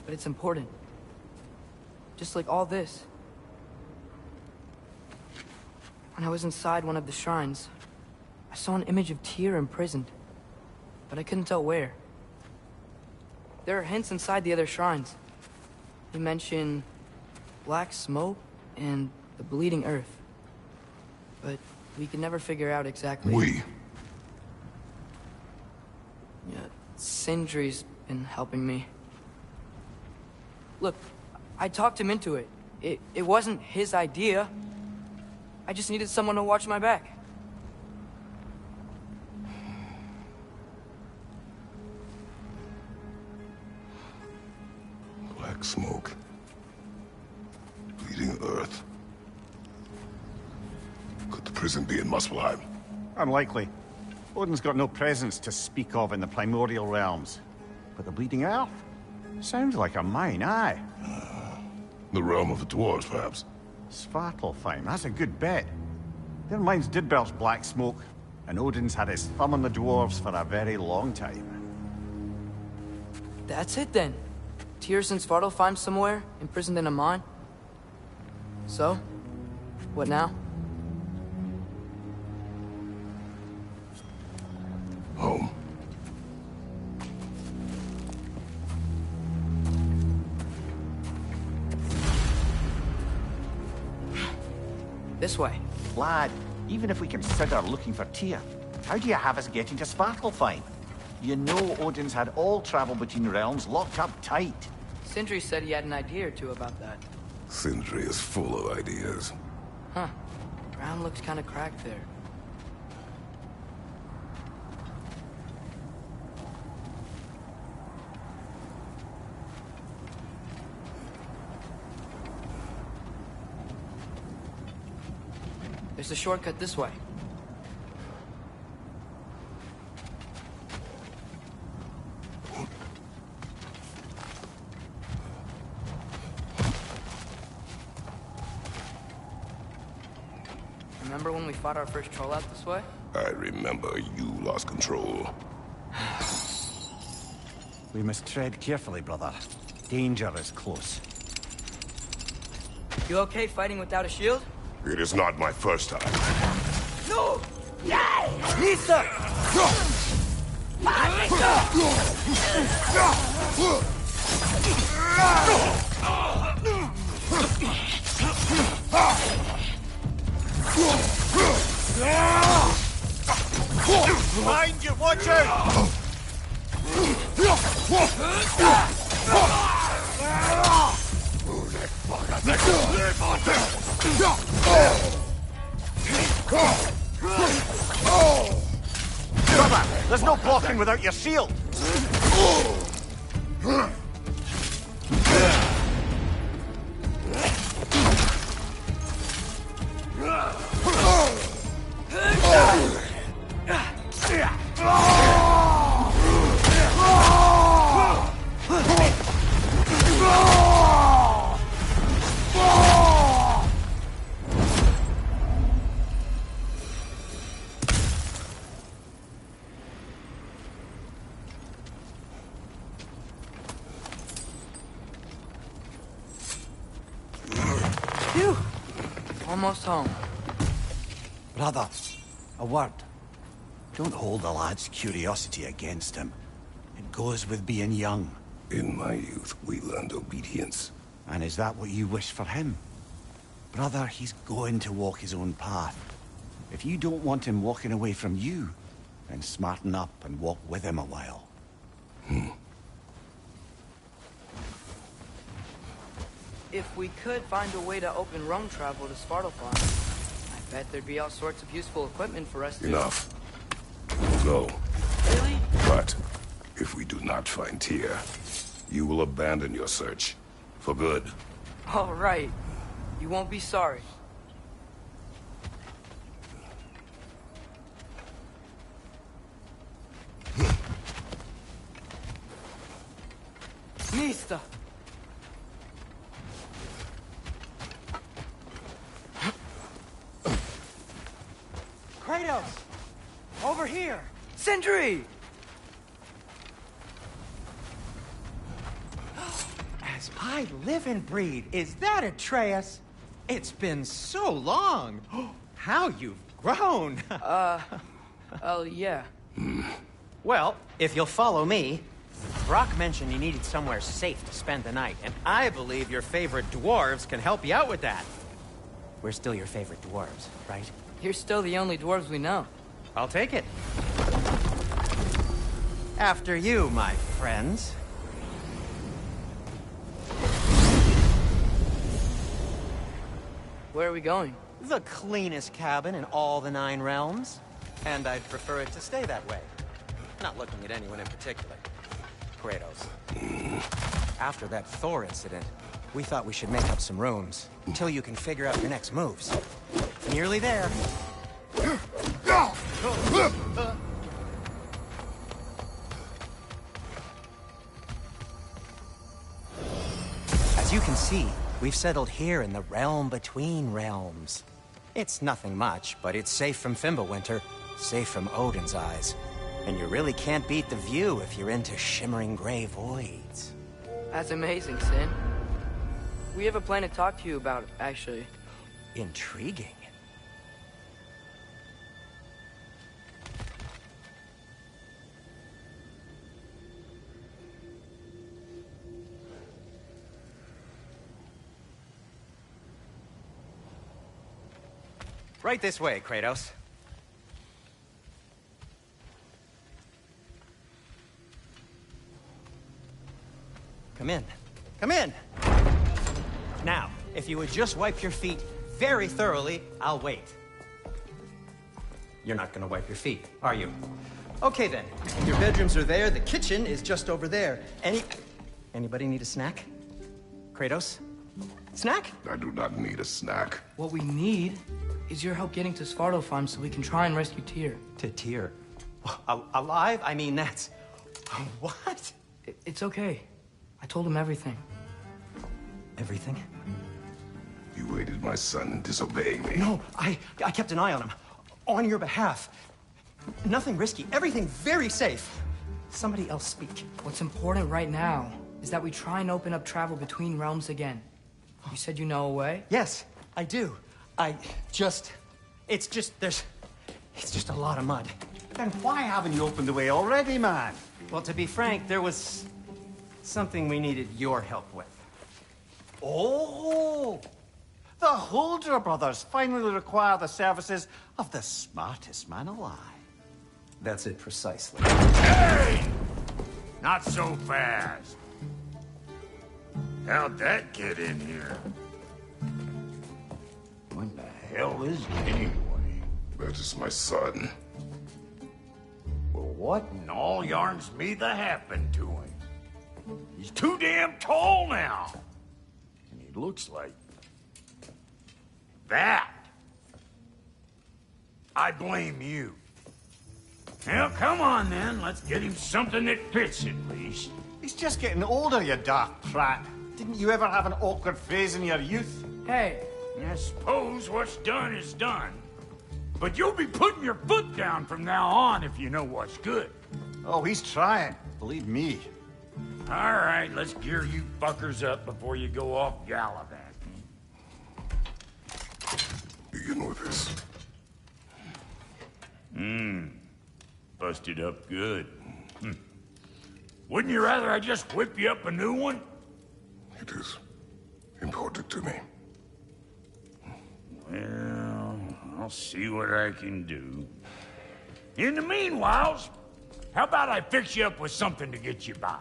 But it's important. Just like all this. When I was inside one of the shrines, I saw an image of Tyr imprisoned. But I couldn't tell where. There are hints inside the other shrines. They mention black smoke and the bleeding earth. But we can never figure out exactly. We. Yeah, Sindri's been helping me. Look, I talked him into it. It wasn't his idea. I just needed someone to watch my back. Black smoke. Bleeding earth. Could the prison be in Muspelheim? Unlikely. Odin's got no presence to speak of in the primordial realms. But the bleeding earth? Sounds like a mine, aye. The realm of the dwarves, perhaps. Svartalfheim, that's a good bet. Their mines did belch black smoke, and Odin's had his thumb on the dwarves for a very long time. That's it then. Tyr's in Svartalfheim somewhere, imprisoned in a mine. So, what now? Home. This way. Lad, even if we consider looking for Tyr, how do you have us getting to Svartalfheim? You know Odin's had all travel between realms locked up tight. Sindri said he had an idea or two about that. Sindri is full of ideas. Huh. Ground looks kind of cracked there. There's a shortcut this way. Remember when we fought our first troll out this way? I remember you lost control. We must tread carefully, brother. Danger is close. You okay fighting without a shield? It is not my first time. No! Lisa! Behind you, watch out! Brother, there's no blocking without your shield! Phew! Almost home. Brother, a word. Don't hold the lad's curiosity against him. It goes with being young. In my youth, we learned obedience. And is that what you wish for him? Brother, he's going to walk his own path. If you don't want him walking away from you, then smarten up and walk with him a while. If we could find a way to open roam travel to Svartalfheim, I bet there'd be all sorts of useful equipment for us to... Enough. We'll go. Really? But if we do not find Tyr, you will abandon your search. For good. All right. You won't be sorry. Mista! Kratos! Over here! Sindri! As I live and breathe, is that Atreus? It's been so long. How you've grown. Oh, yeah. Well, if you'll follow me, Brock mentioned you needed somewhere safe to spend the night, and I believe your favorite dwarves can help you out with that. We're still your favorite dwarves, right? You're still the only dwarves we know. I'll take it. After you, my friends. Where are we going? The cleanest cabin in all the 9 realms. And I'd prefer it to stay that way. Not looking at anyone in particular. Kratos. After that Thor incident, we thought we should make up some rooms until you can figure out your next moves. Nearly there. As you can see, we've settled here in the realm between realms. It's nothing much, but it's safe from Fimbulwinter, safe from Odin's eyes. And you really can't beat the view if you're into shimmering gray voids. That's amazing, Sin. We have a plan to talk to you about, actually. Intriguing. Right this way, Kratos. Come in. Come in! Now, if you would just wipe your feet very thoroughly, I'll wait. You're not gonna wipe your feet, are you? Okay then. Your bedrooms are there, the kitchen is just over there. Anybody need a snack? Kratos? Snack? I do not need a snack. What we need is your help getting to Svartalfheim so we can try and rescue Tyr. To Tyr? Alive? I mean, that's... What? It's okay. I told him everything. Everything? You aided my son in disobeying me. No, I kept an eye on him. On your behalf. Nothing risky. Everything very safe. Somebody else speak. What's important right now is that we try and open up travel between realms again. You said you know a way? Yes, I do. It's just a lot of mud. Then why haven't you opened the way already, man? Well, to be frank, there was something we needed your help with. Oh! The Holder brothers finally require the services of the smartest man alive. That's it precisely. Hey! Not so fast. How'd that get in here? What the hell is it anyway? That is my son. Well, what in all yarns me the happened to him? He's too damn tall now. And he looks like... that. I blame you. Well, come on then. Let's get him something that fits at least. He's just getting older, you dark prat. Didn't you ever have an awkward phase in your youth? Hey, I suppose what's done is done. But you'll be putting your foot down from now on if you know what's good. Oh, he's trying. Believe me. All right, let's gear you fuckers up before you go off gallivanting. begin with this. Busted up good. Wouldn't you rather I just whip you up a new one? It is important to me. Well, I'll see what I can do. In the meanwhile, how about I fix you up with something to get you by?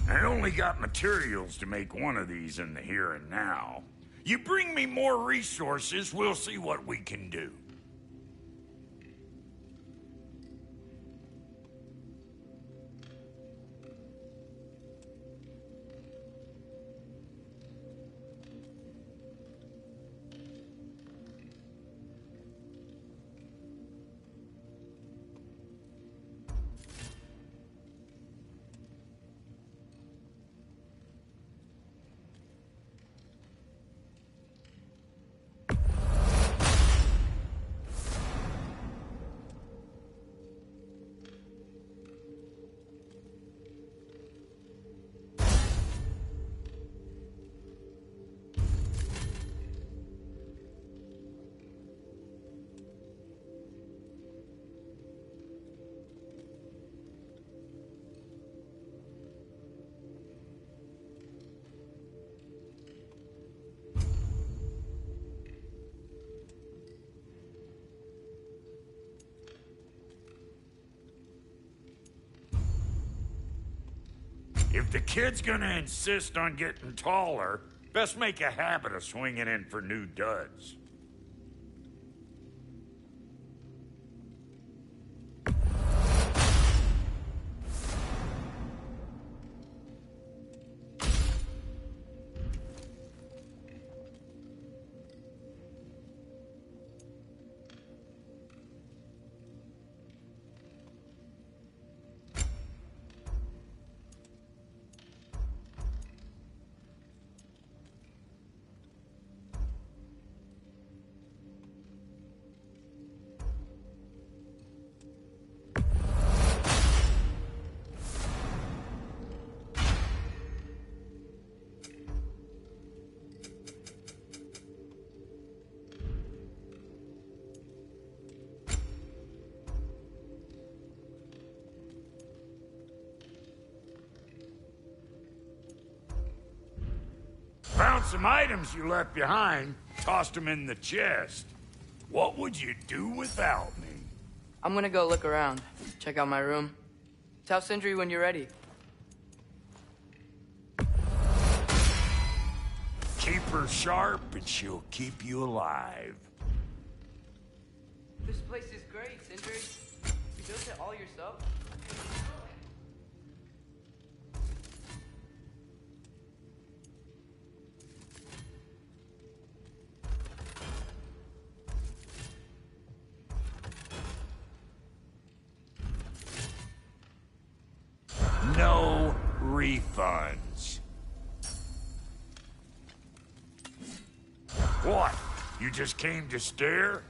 I only got materials to make one of these in the here and now. You bring me more resources, we'll see what we can do. If the kid's gonna insist on getting taller, best make a habit of swinging in for new duds. Found some items you left behind, tossed them in the chest. What would you do without me? I'm gonna go look around, check out my room. Tell Sindri when you're ready. Keep her sharp and she'll keep you alive. This place is great, Sindri. You built it all yourself? No refunds. What? You just came to stare?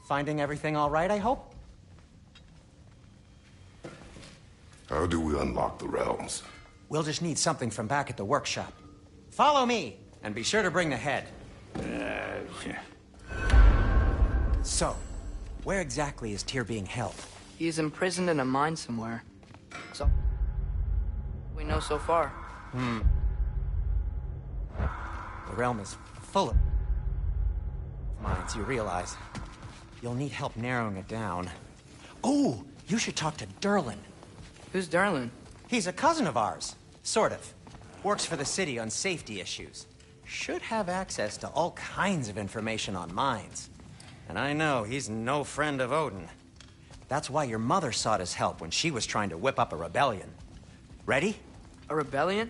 Finding everything all right, I hope? How do we unlock the realms? We'll just need something from back at the workshop. Follow me, and be sure to bring the head. So, where exactly is Tyr being held? He's imprisoned in a mine somewhere. So we know so far. The realm is full of mines, you realize. You'll need help narrowing it down. Oh, you should talk to Durlin. Who's Darlin? He's a cousin of ours. Sort of. Works for the city on safety issues. Should have access to all kinds of information on mines. And I know he's no friend of Odin. That's why your mother sought his help when she was trying to whip up a rebellion. Ready? A rebellion?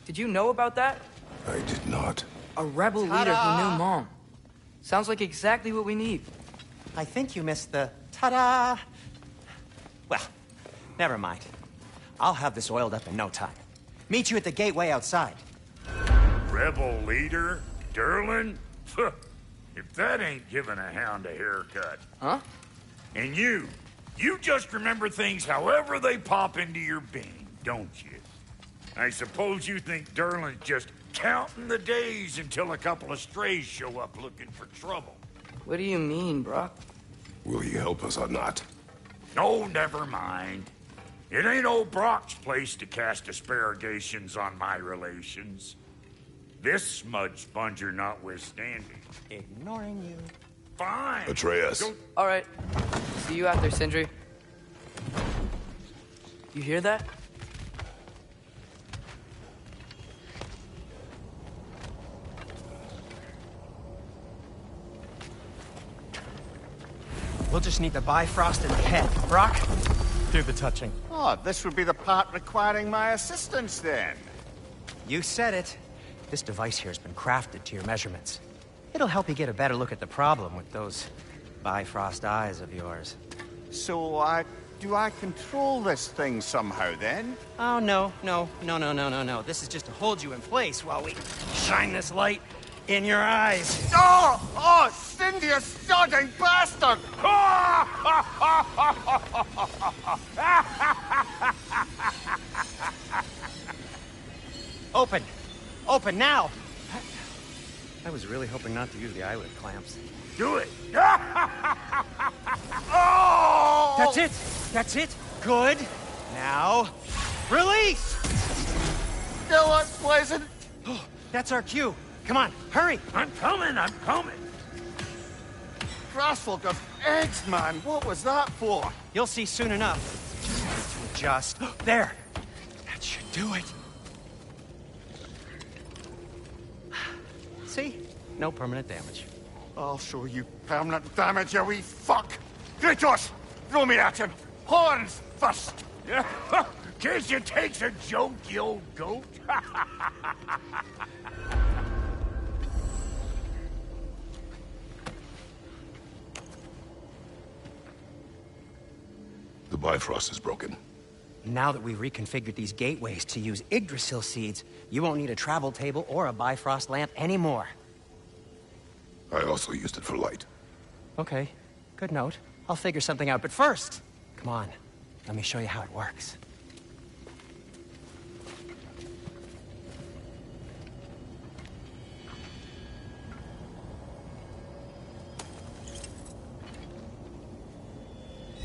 Did you know about that? I did not. A rebel leader who knew Mom. Sounds like exactly what we need. I think you missed the ta-da. Well, never mind. I'll have this oiled up in no time. Meet you at the gateway outside. Rebel leader? Durlin? If that ain't giving a hound a haircut. Huh? And you just remember things however they pop into your being, don't you? I suppose you think Durlin's just counting the days until a couple of strays show up looking for trouble. What do you mean, Brock? Will he help us or not? No, never mind. It ain't old Brock's place to cast asparagations on my relations. This smudge sponger notwithstanding. Ignoring you. Fine. Atreus. All right. See you out there, Sindri. You hear that? We'll just need the Bifrost in the head. Brock, do the touching. Oh, this would be the part requiring my assistance, then. You said it. This device here has been crafted to your measurements. It'll help you get a better look at the problem with those Bifrost eyes of yours. So, do I control this thing somehow, then? Oh, no. This is just to hold you in place while we shine this light in your eyes. Oh, Cindy, you sodding bastard! Open now! I was really hoping not to use the eyelid clamps. Do it. Oh! That's it! Good. Now, release! Still unpleasant. Oh, that's our cue. Come on, hurry! I'm coming. Crossfolk of eggs, man. What was that for? You'll see soon enough. Just there. That should do it. See? No permanent damage. I'll show you permanent damage, you wee fuck. Kratos, throw me at him. Horns first. Case you takes a joke, you old goat. The Bifrost is broken. Now that we've reconfigured these gateways to use Yggdrasil seeds, you won't need a travel table or a Bifrost lamp anymore. I also used it for light. Okay, good note. I'll figure something out, but first, come on, let me show you how it works.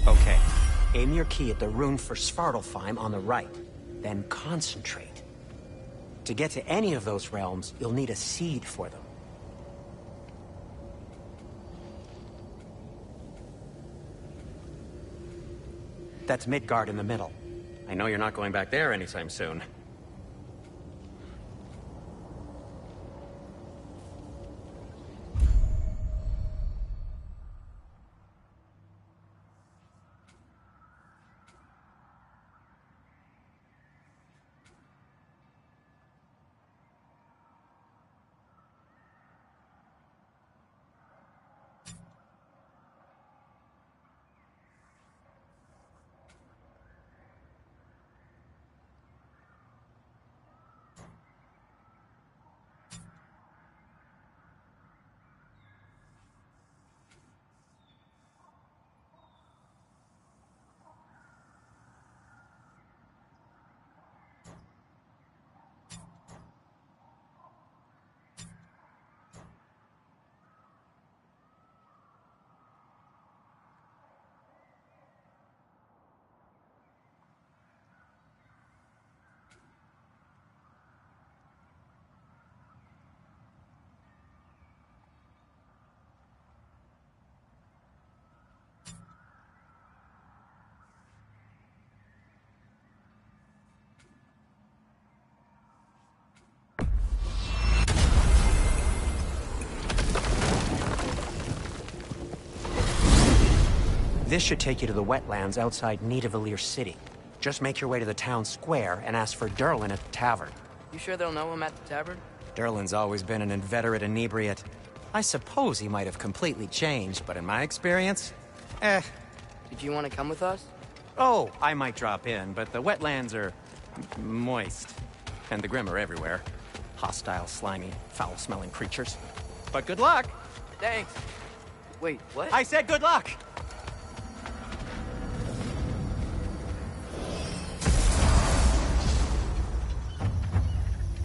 Okay, aim your key at the rune for Svartalfheim on the right, then concentrate. To get to any of those realms, you'll need a seed for them. That's Midgard in the middle. I know you're not going back there anytime soon. This should take you to the wetlands outside Nidavellir City. Just make your way to the town square and ask for Derlin at the tavern. You sure they'll know him at the tavern? Derlin's always been an inveterate inebriate. I suppose he might have completely changed, but in my experience, Did you want to come with us? Oh, I might drop in, but the wetlands are moist. And the Grim are everywhere. Hostile, slimy, foul-smelling creatures. But good luck! Thanks. Wait, what? I said good luck!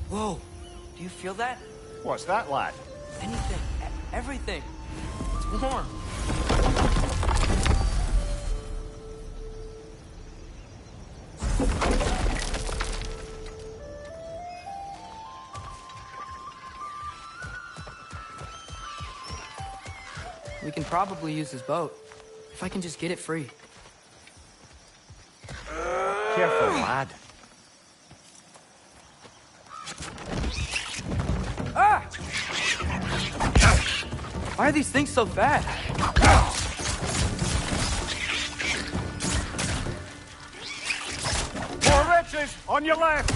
Whoa, do you feel that? What's that, lad? Anything, everything. It's warm. We can probably use this boat, if I can just get it free. Careful, lad. Ah! Why are these things so fast? More wretches! On your left!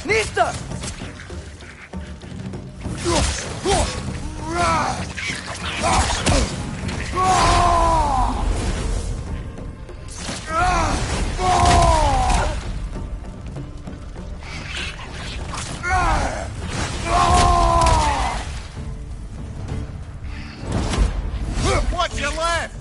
Nista! Watch your left!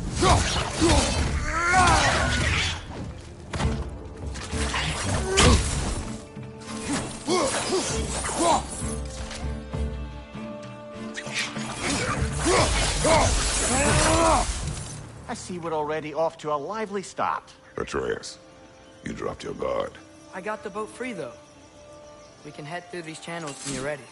I see we're already off to a lively start. Atreus, you dropped your guard. I got the boat free, though. We can head through these channels when you're ready.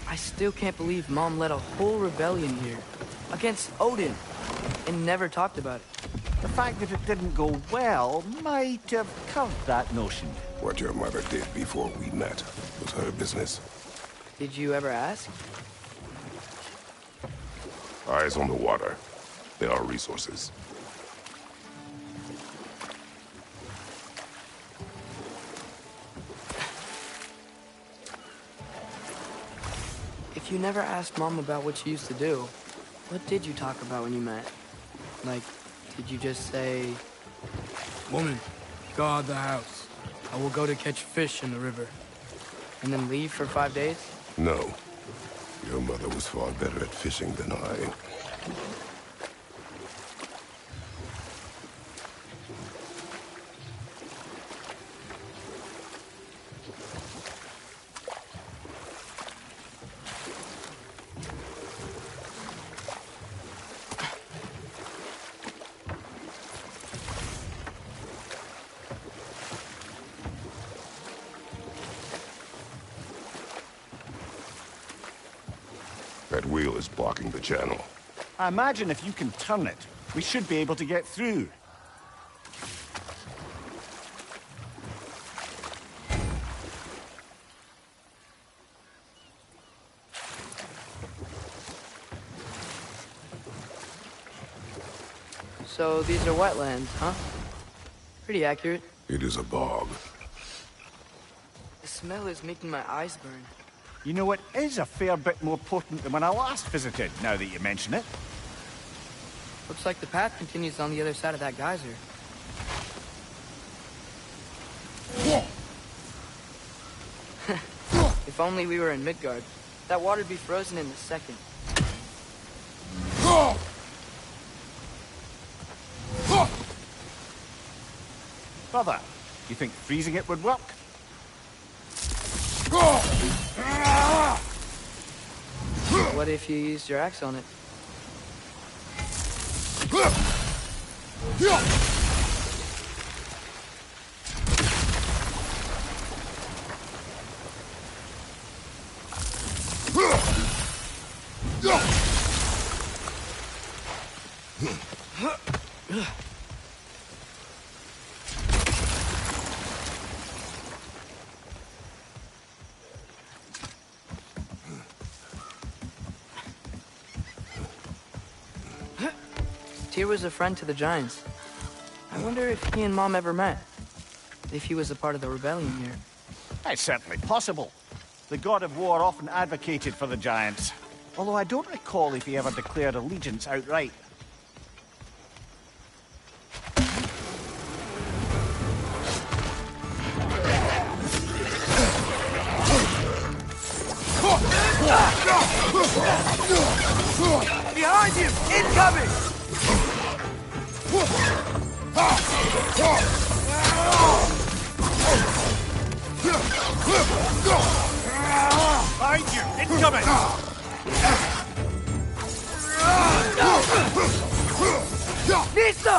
I still can't believe Mom led a whole rebellion here against Odin and never talked about it. The fact that it didn't go well might have curved that notion. What your mother did before we met was her business. Did you ever ask? Eyes on the water. There are resources. If you never asked Mom about what you used to do, what did you talk about when you met? Like, did you just say, "Woman, guard the house. I will go to catch fish in the river," and then leave for 5 days? No. Your mother was far better at fishing than I. That wheel is blocking the channel. I imagine if you can turn it, we should be able to get through. So these are wetlands, huh? Pretty accurate. It is a bog. The smell is making my eyes burn. You know, it is a fair bit more potent than when I last visited, now that you mention it. Looks like the path continues on the other side of that geyser. If only we were in Midgard. That water'd be frozen in a second. Brother, you think freezing it would work? What if you used your axe on it? Tyr was a friend to the Giants. I wonder if he and Mom ever met. If he was a part of the rebellion here. It's certainly possible. The God of War often advocated for the Giants. Although I don't recall if he ever declared allegiance outright. Behind you! Incoming! Behind you! Incoming! Nista!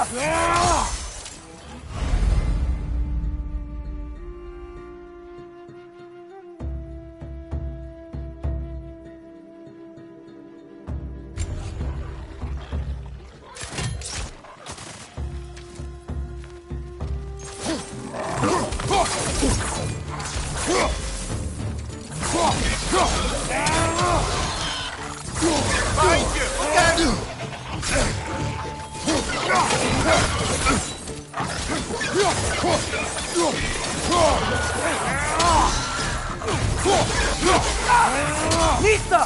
Nista!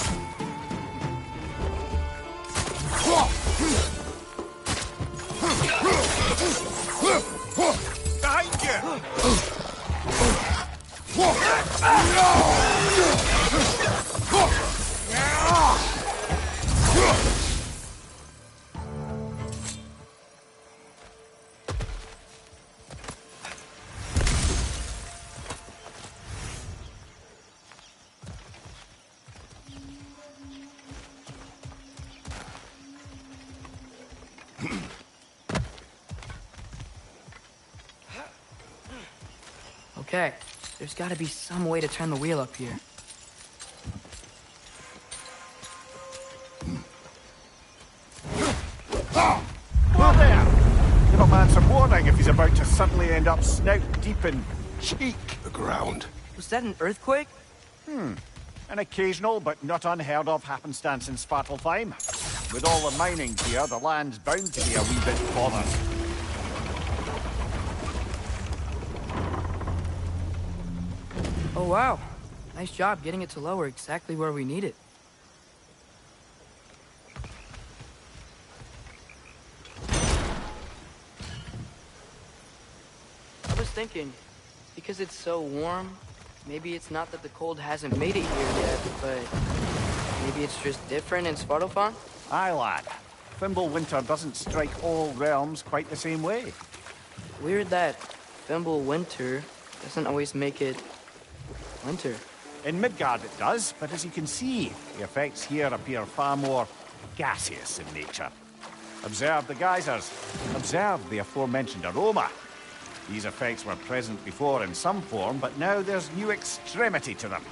Behind you! Okay, there's gotta be some way to turn the wheel up here. Well there! Give a man some warning if he's about to suddenly end up snout deep in cheek. The ground. Was that an earthquake? An occasional but not unheard of happenstance in Svartalfheim. With all the mining here, the land's bound to be a wee bit bothered. Oh wow, nice job getting it to lower exactly where we need it. I was thinking, because it's so warm, maybe it's not that the cold hasn't made it here yet, but maybe it's just different in Svartalfheim? Aye, lad. Fimbulwinter doesn't strike all realms quite the same way. Weird that Fimbulwinter doesn't always make it winter. In Midgard it does, but as you can see, the effects here appear far more gaseous in nature. Observe the geysers. Observe the aforementioned aroma. These effects were present before in some form, but now there's new extremity to them.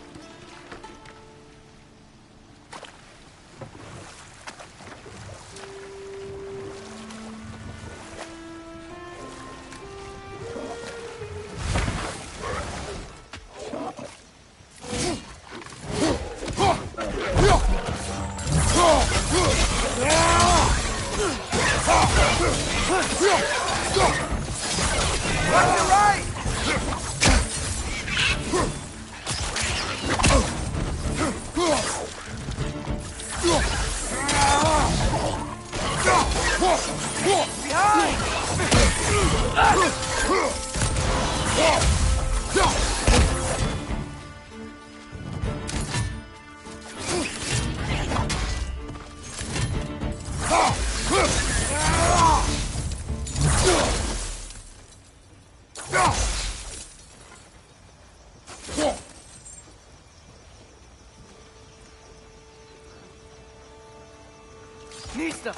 Nista!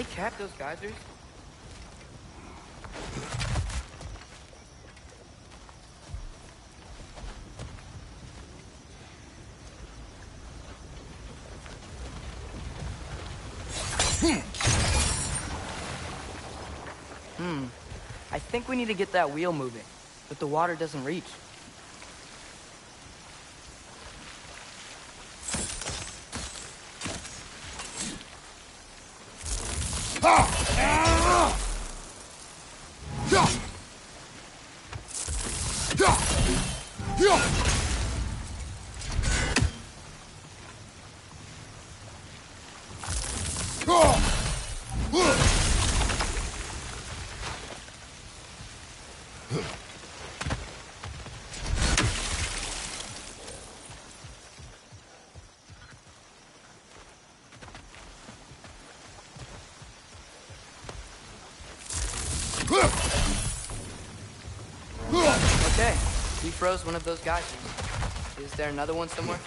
they cap those geysers? I think we need to get that wheel moving, but the water doesn't reach. Okay, we froze one of those geysers. Is there another one somewhere?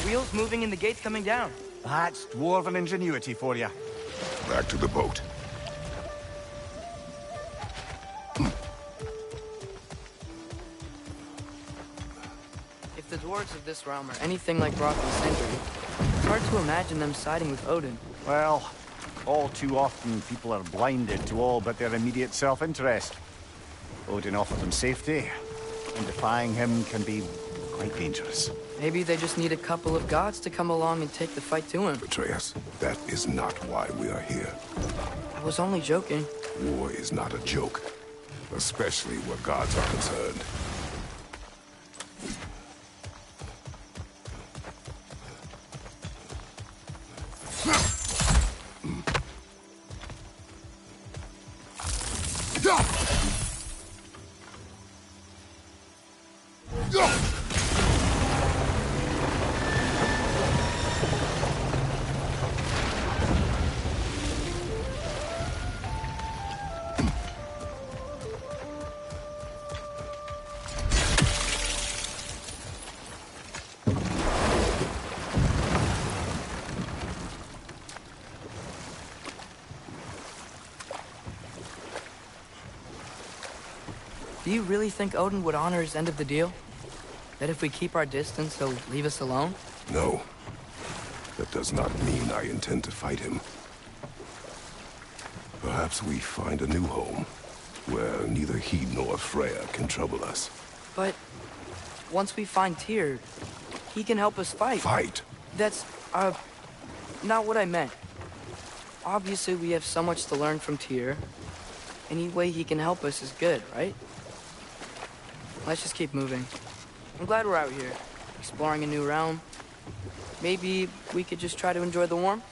Wheels moving and the gate's coming down. That's dwarven ingenuity for you. Back to the boat. If the dwarves of this realm are anything like Brock and Sindri, it's hard to imagine them siding with Odin. Well, all too often people are blinded to all but their immediate self-interest. Odin offered them safety, and defying him can be quite dangerous. Maybe they just need a couple of gods to come along and take the fight to him. Atreus, that is not why we are here. I was only joking. War is not a joke, especially where gods are concerned. Do you really think Odin would honor his end of the deal? That if we keep our distance, he'll leave us alone? No. That does not mean I intend to fight him. Perhaps we find a new home, where neither he nor Freya can trouble us. But once we find Tyr, he can help us fight. Fight? That's, not what I meant. Obviously, we have so much to learn from Tyr. Any way he can help us is good, right? Let's just keep moving. I'm glad we're out here, exploring a new realm. Maybe we could just try to enjoy the warmth?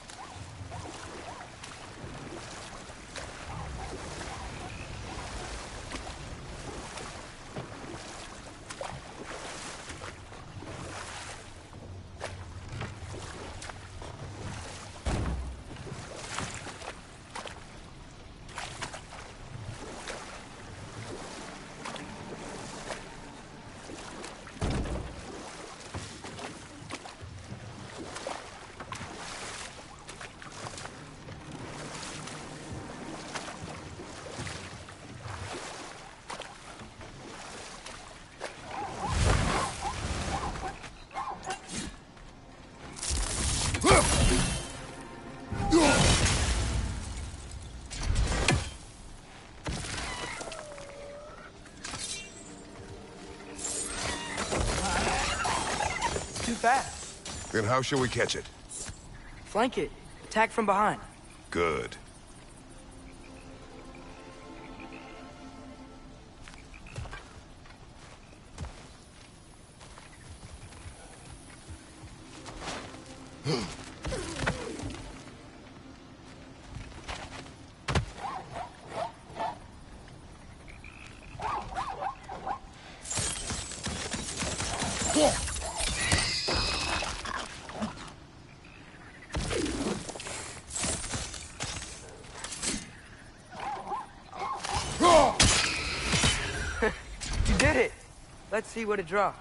fast. Then how shall we catch it? Flank it. Attack from behind. Good. You did it! Let's see what it draws.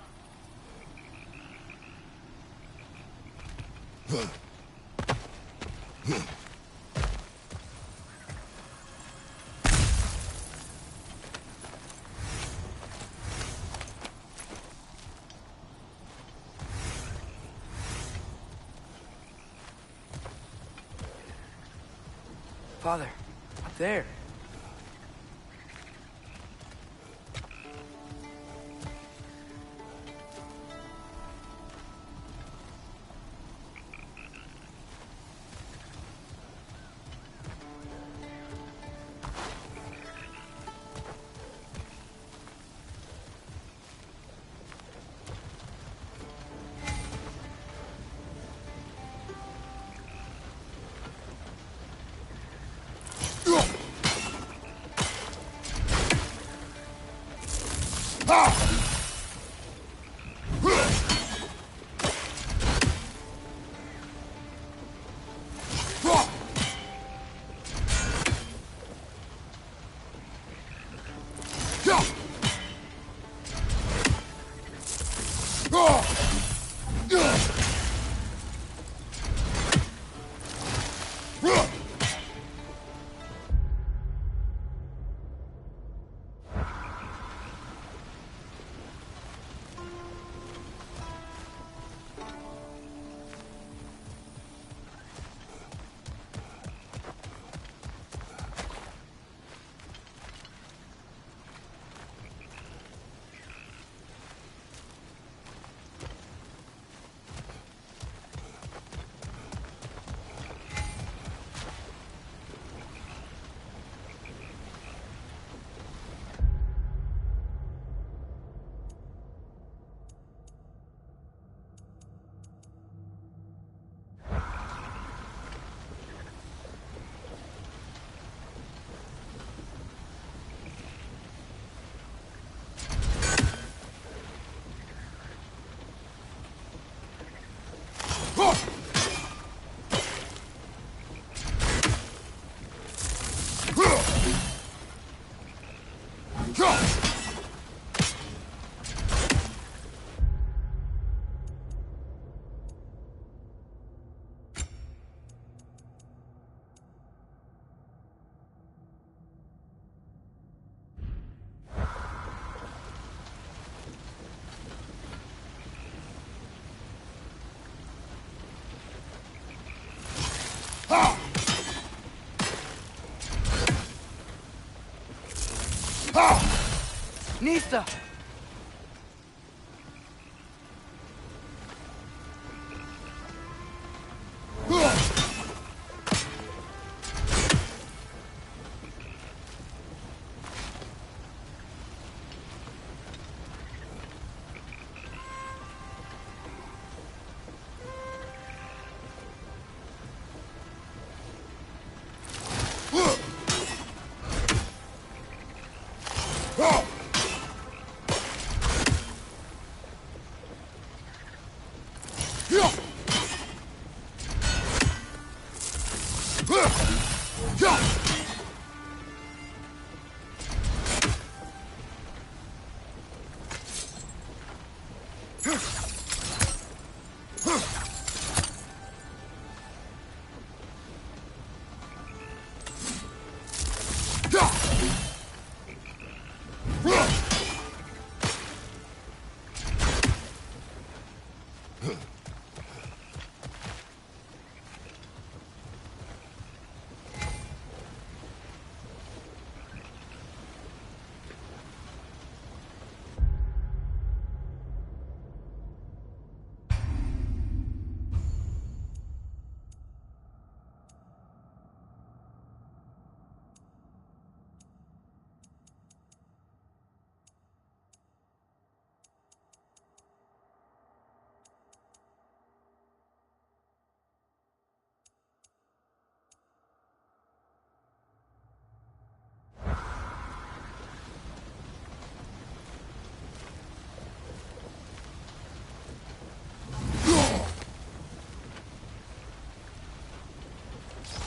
Father, up there. Nista!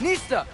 Nista!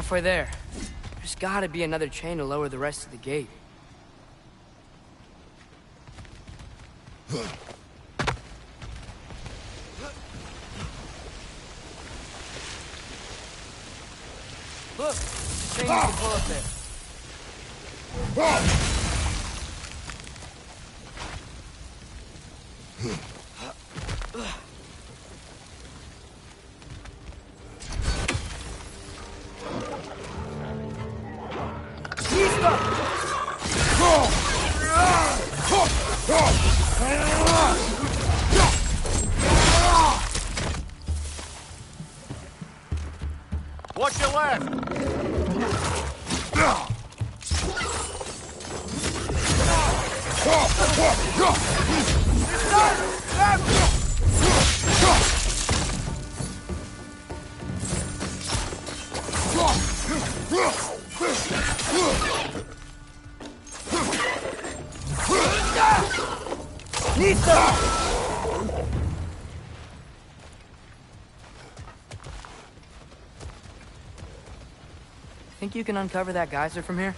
halfway there. There's gotta be another chain to lower the rest of the gate. Look! The chain you can pull up there. Watch your left! Think you can uncover that geyser from here?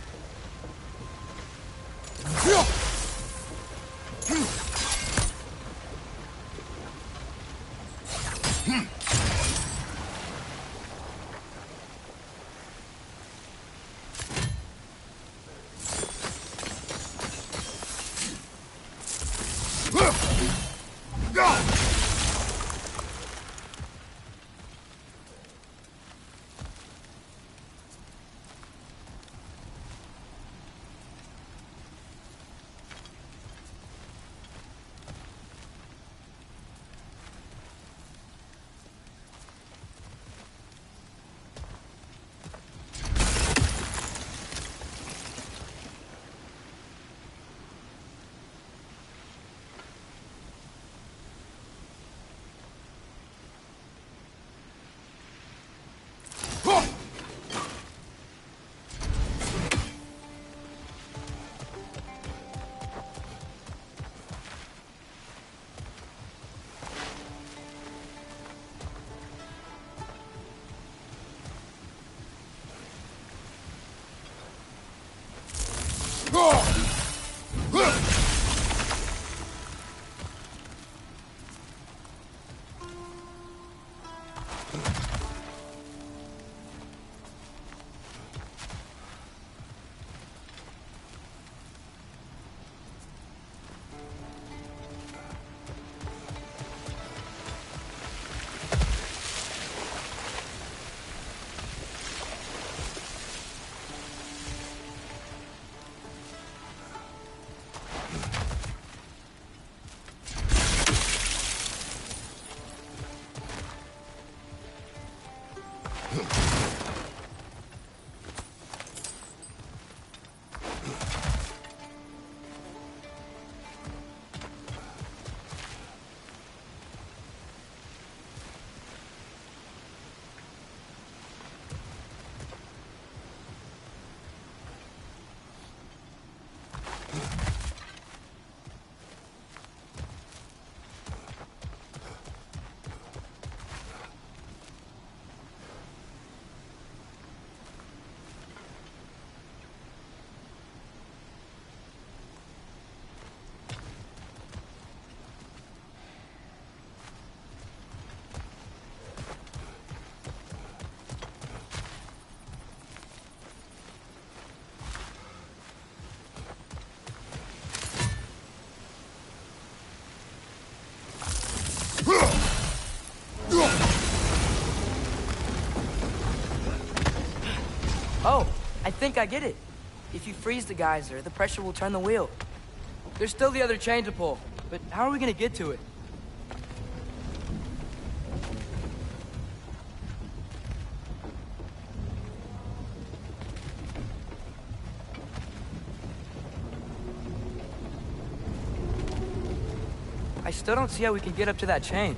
Oh, I think I get it. If you freeze the geyser, the pressure will turn the wheel. There's still the other chain to pull, but how are we gonna get to it? I still don't see how we can get up to that chain.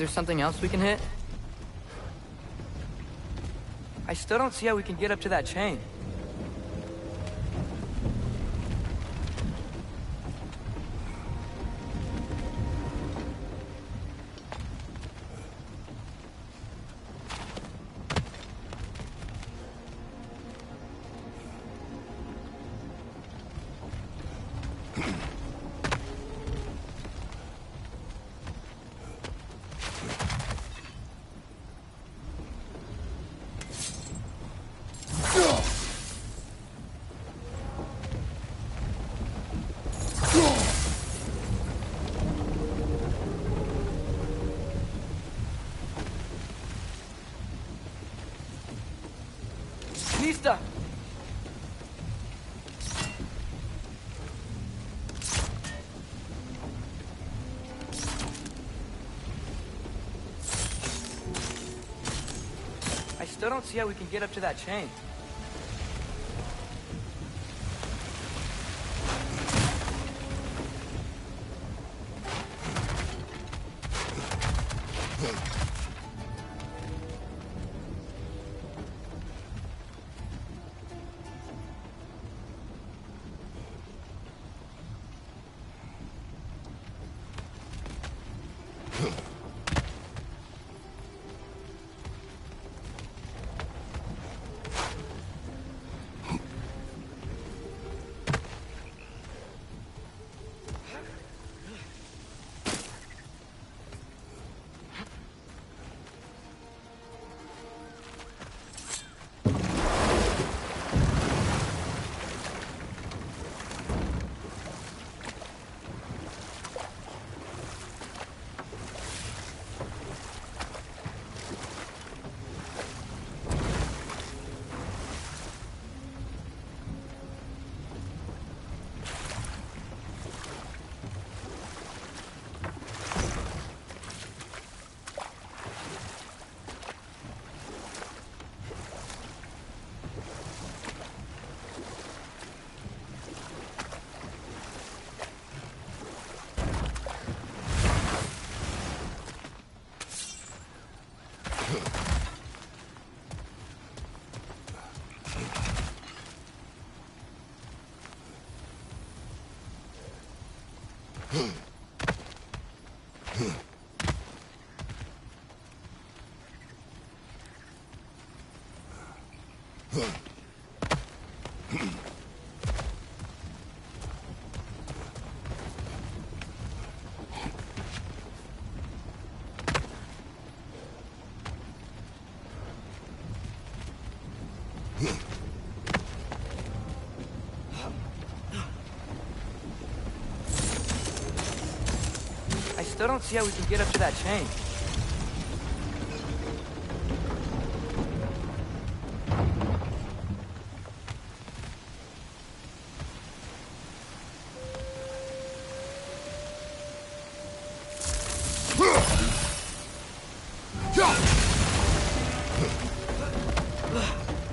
there something else we can hit? I still don't see how we can get up to that chain. Nista! I still don't see how we can get up to that chain. I still don't see how we can get up to that chain.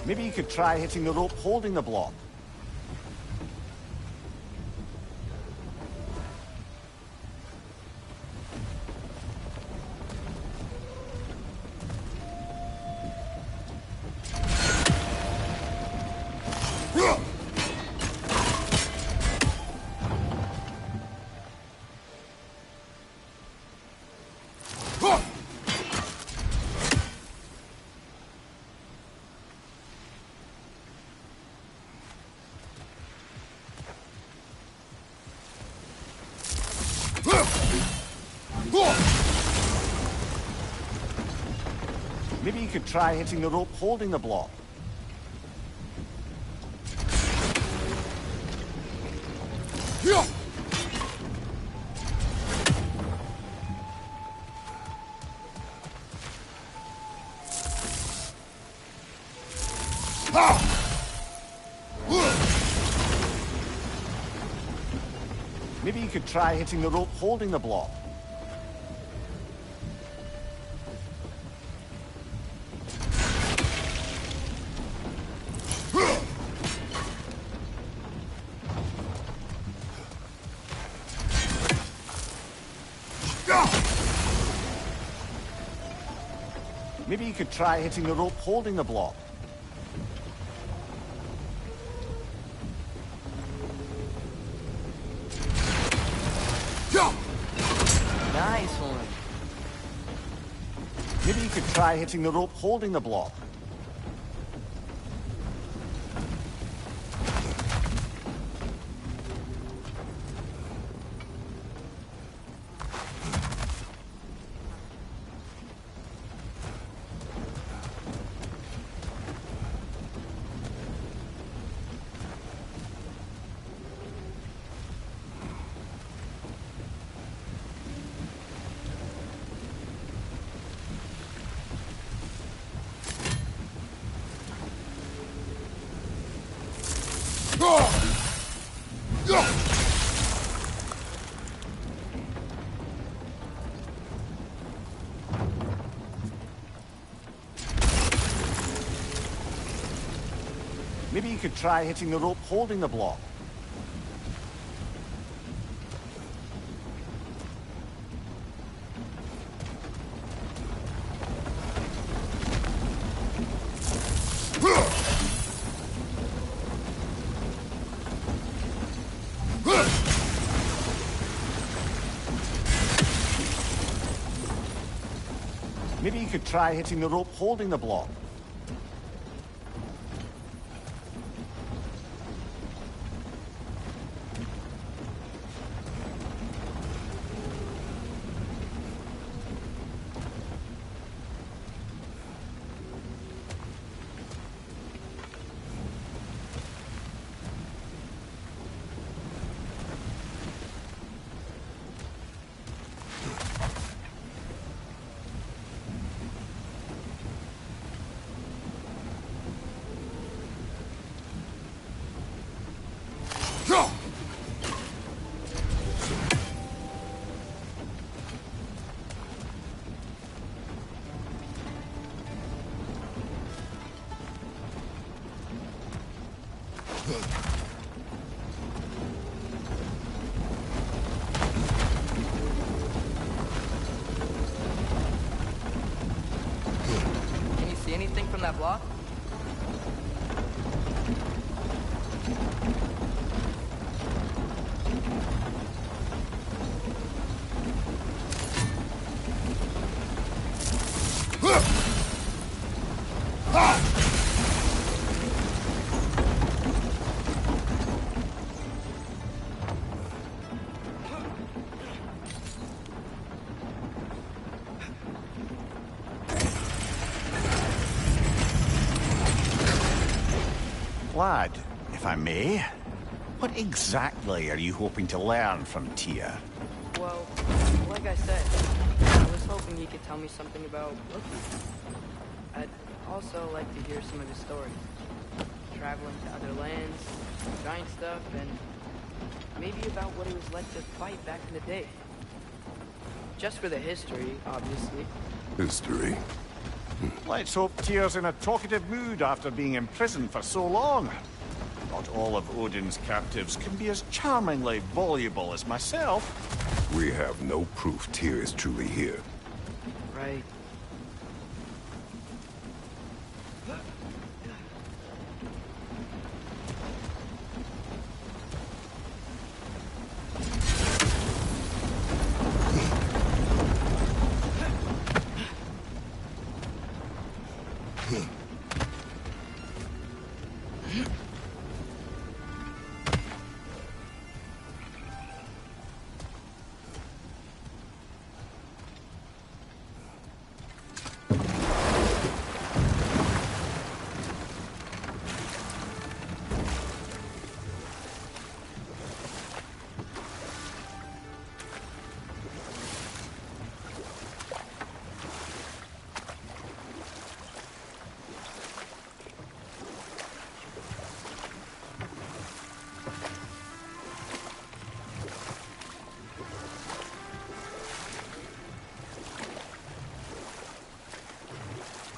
Maybe you could try hitting the rope holding the block. Maybe you could try hitting the rope holding the block. Maybe you could try hitting the rope holding the block. Maybe you could try hitting the rope holding the block. Nice one. Maybe you could try hitting the rope holding the block. Maybe you could try hitting the rope holding the block. Maybe you could try hitting the rope holding the block. Can you see anything from that block? Lad, if I may, what exactly are you hoping to learn from Tia? Well, like I said, I was hoping he could tell me something about Loki. I'd also like to hear some of his stories. Traveling to other lands, giant stuff, and maybe about what it was like to fight back in the day. Just for the history, obviously. History. Let's hope Tyr's in a talkative mood after being imprisoned for so long. Not all of Odin's captives can be as charmingly voluble as myself. We have no proof Tyr is truly here. Right.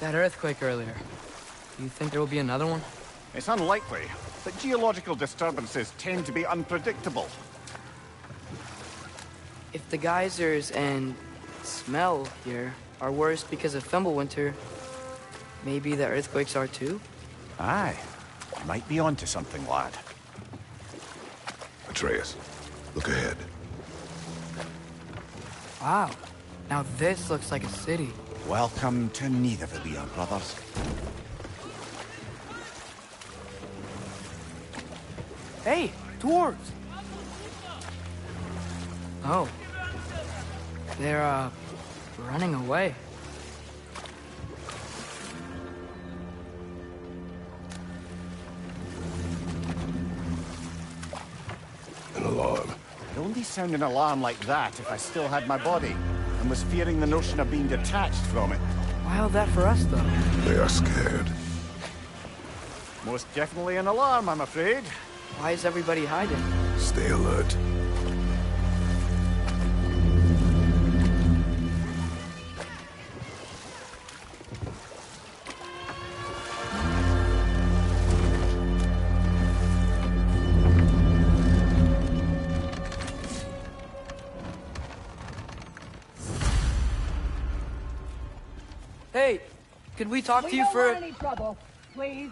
That earthquake earlier. Do you think there will be another one? It's unlikely, but geological disturbances tend to be unpredictable. If the geysers and smell here are worse because of Fimbulwinter, maybe the earthquakes are too? Aye. Might be onto something, lad. Atreus, look ahead. Wow. Now this looks like a city. Welcome to Nidavellir, brothers. Hey, dwarves! Oh. They're, running away. An alarm. I'd only sound an alarm like that if I still had my body, and was fearing the notion of being detached from it. Wild that for us, though. They are scared. Most definitely an alarm, I'm afraid. Why is everybody hiding? Stay alert. Hey, could we talk to you for... We don't want any trouble, please.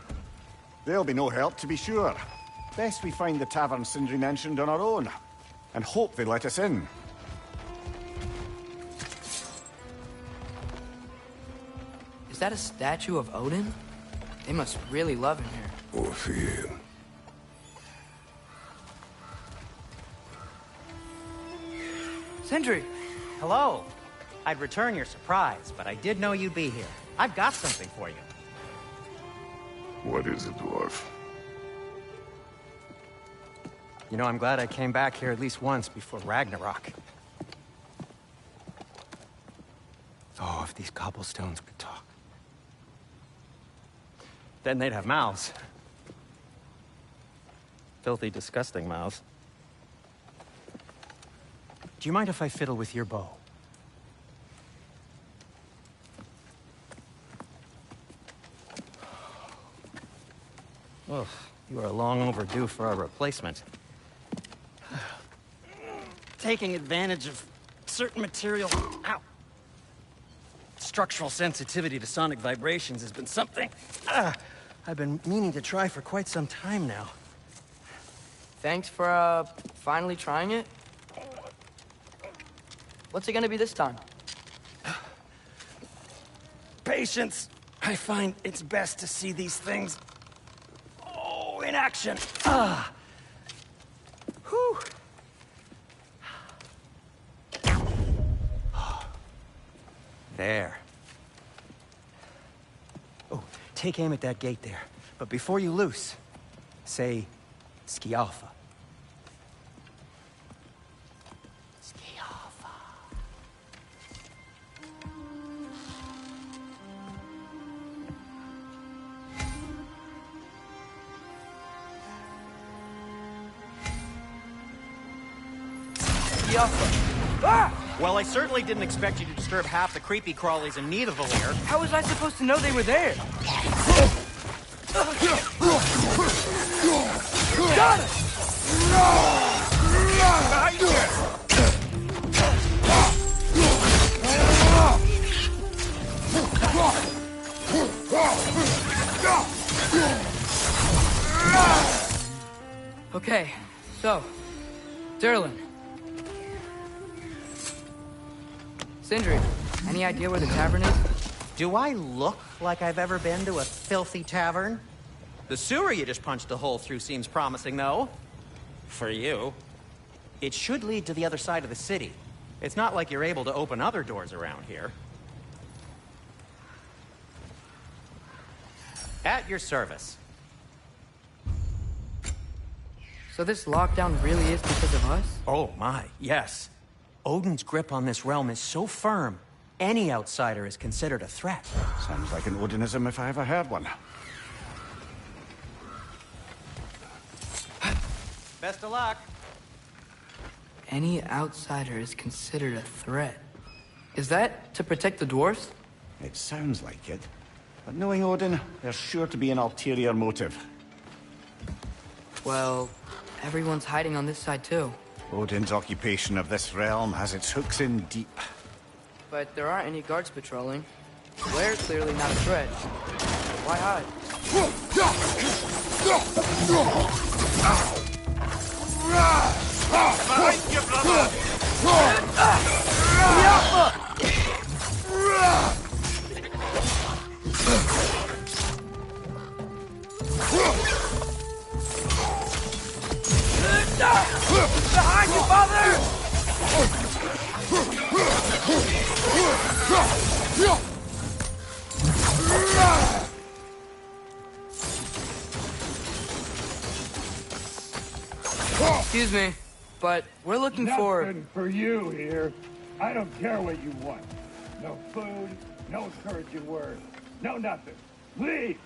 There'll be no help, to be sure. Best we find the tavern Sindri mentioned on our own, and hope they let us in. Is that a statue of Odin? They must really love him here. Orphean. Sindri! Hello. I'd return your surprise, but I did know you'd be here. I've got something for you. What is it, dwarf? You know, I'm glad I came back here at least once before Ragnarok. Oh, if these cobblestones could talk. Then they'd have mouths. Filthy, disgusting mouths. Do you mind if I fiddle with your bow? Oh, you are long overdue for a replacement. Taking advantage of certain material... Ow! Structural sensitivity to sonic vibrations has been something... I've been meaning to try for quite some time now. Thanks for, finally trying it. What's it gonna be this time? Patience. I find it's best to see these things... in action. Whew. There. Oh, take aim at that gate there. But before you loose, say, Skialfa. Skialfa. Ah! Well, I certainly didn't expect you to disturb half the creepy crawlies in Nidavellir. How was I supposed to know they were there? Got it! Behind you! Okay, so, Durlin. Sindri, any idea where the tavern is? Do I look like I've ever been to a filthy tavern? The sewer you just punched a hole through seems promising, though. For you. It should lead to the other side of the city. It's not like you're able to open other doors around here. At your service. So this lockdown really is because of us? Oh my, yes. Odin's grip on this realm is so firm, any outsider is considered a threat. Sounds like an Odinism if I ever heard one. Best of luck. Any outsider is considered a threat. Is that to protect the dwarfs? It sounds like it. But knowing Odin, there's sure to be an ulterior motive. Well, everyone's hiding on this side too. Odin's occupation of this realm has its hooks in deep. but there aren't any guards patrolling. Blair's clearly not a threat. Why hide? Behind you, brother! Behind you, father! Excuse me, but we're looking for... Nothing for you here. I don't care what you want. No food, no encouraging words, no nothing. Leave!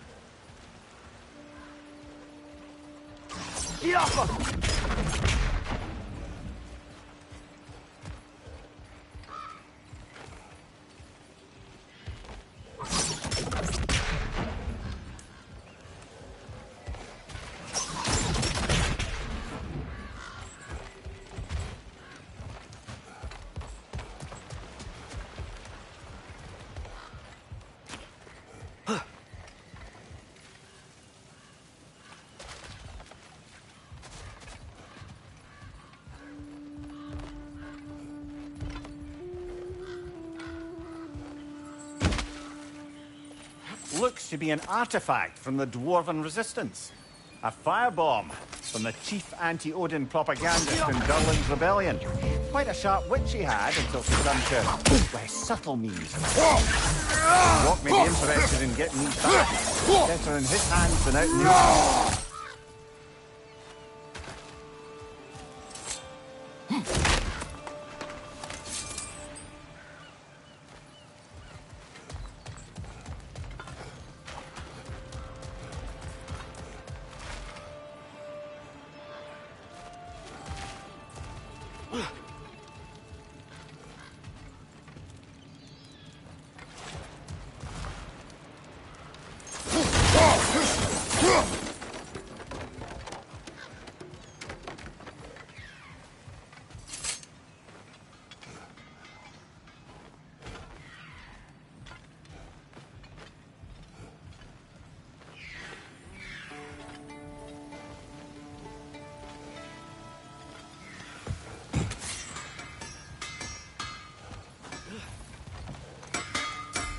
Looks to be an artifact from the Dwarven Resistance. A firebomb from the chief anti-Odin propagandist in Durlin's rebellion. Quite a sharp wit she had until she turned to by subtle means. What may be interested in getting these back? Better in his hands than out in the open.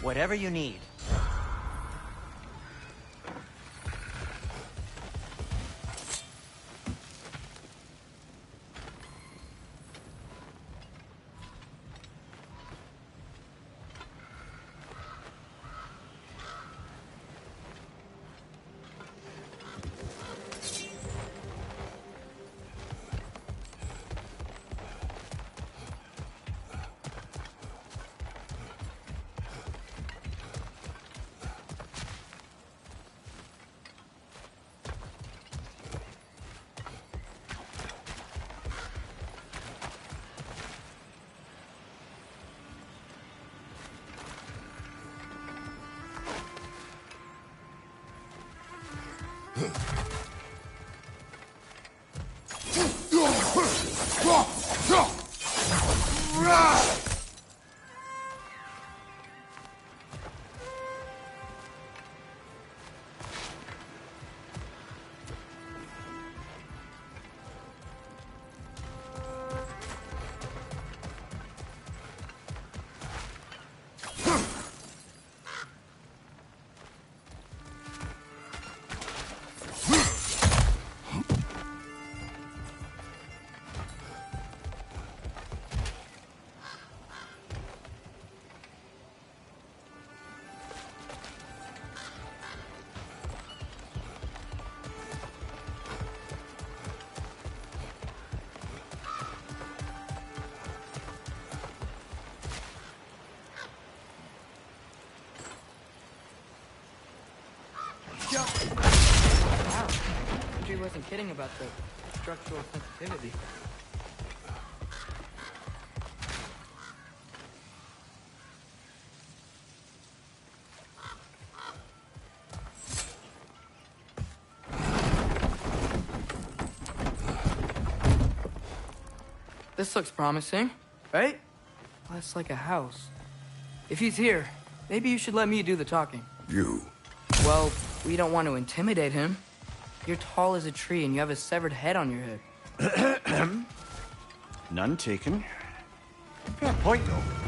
Whatever you need. Wow. She wasn't kidding about the structural sensitivity. This looks promising, right? Well, it's like a house. If he's here, maybe you should let me do the talking. You. Well, we don't want to intimidate him. You're tall as a tree and you have a severed head on your head. None taken. Fair point, though.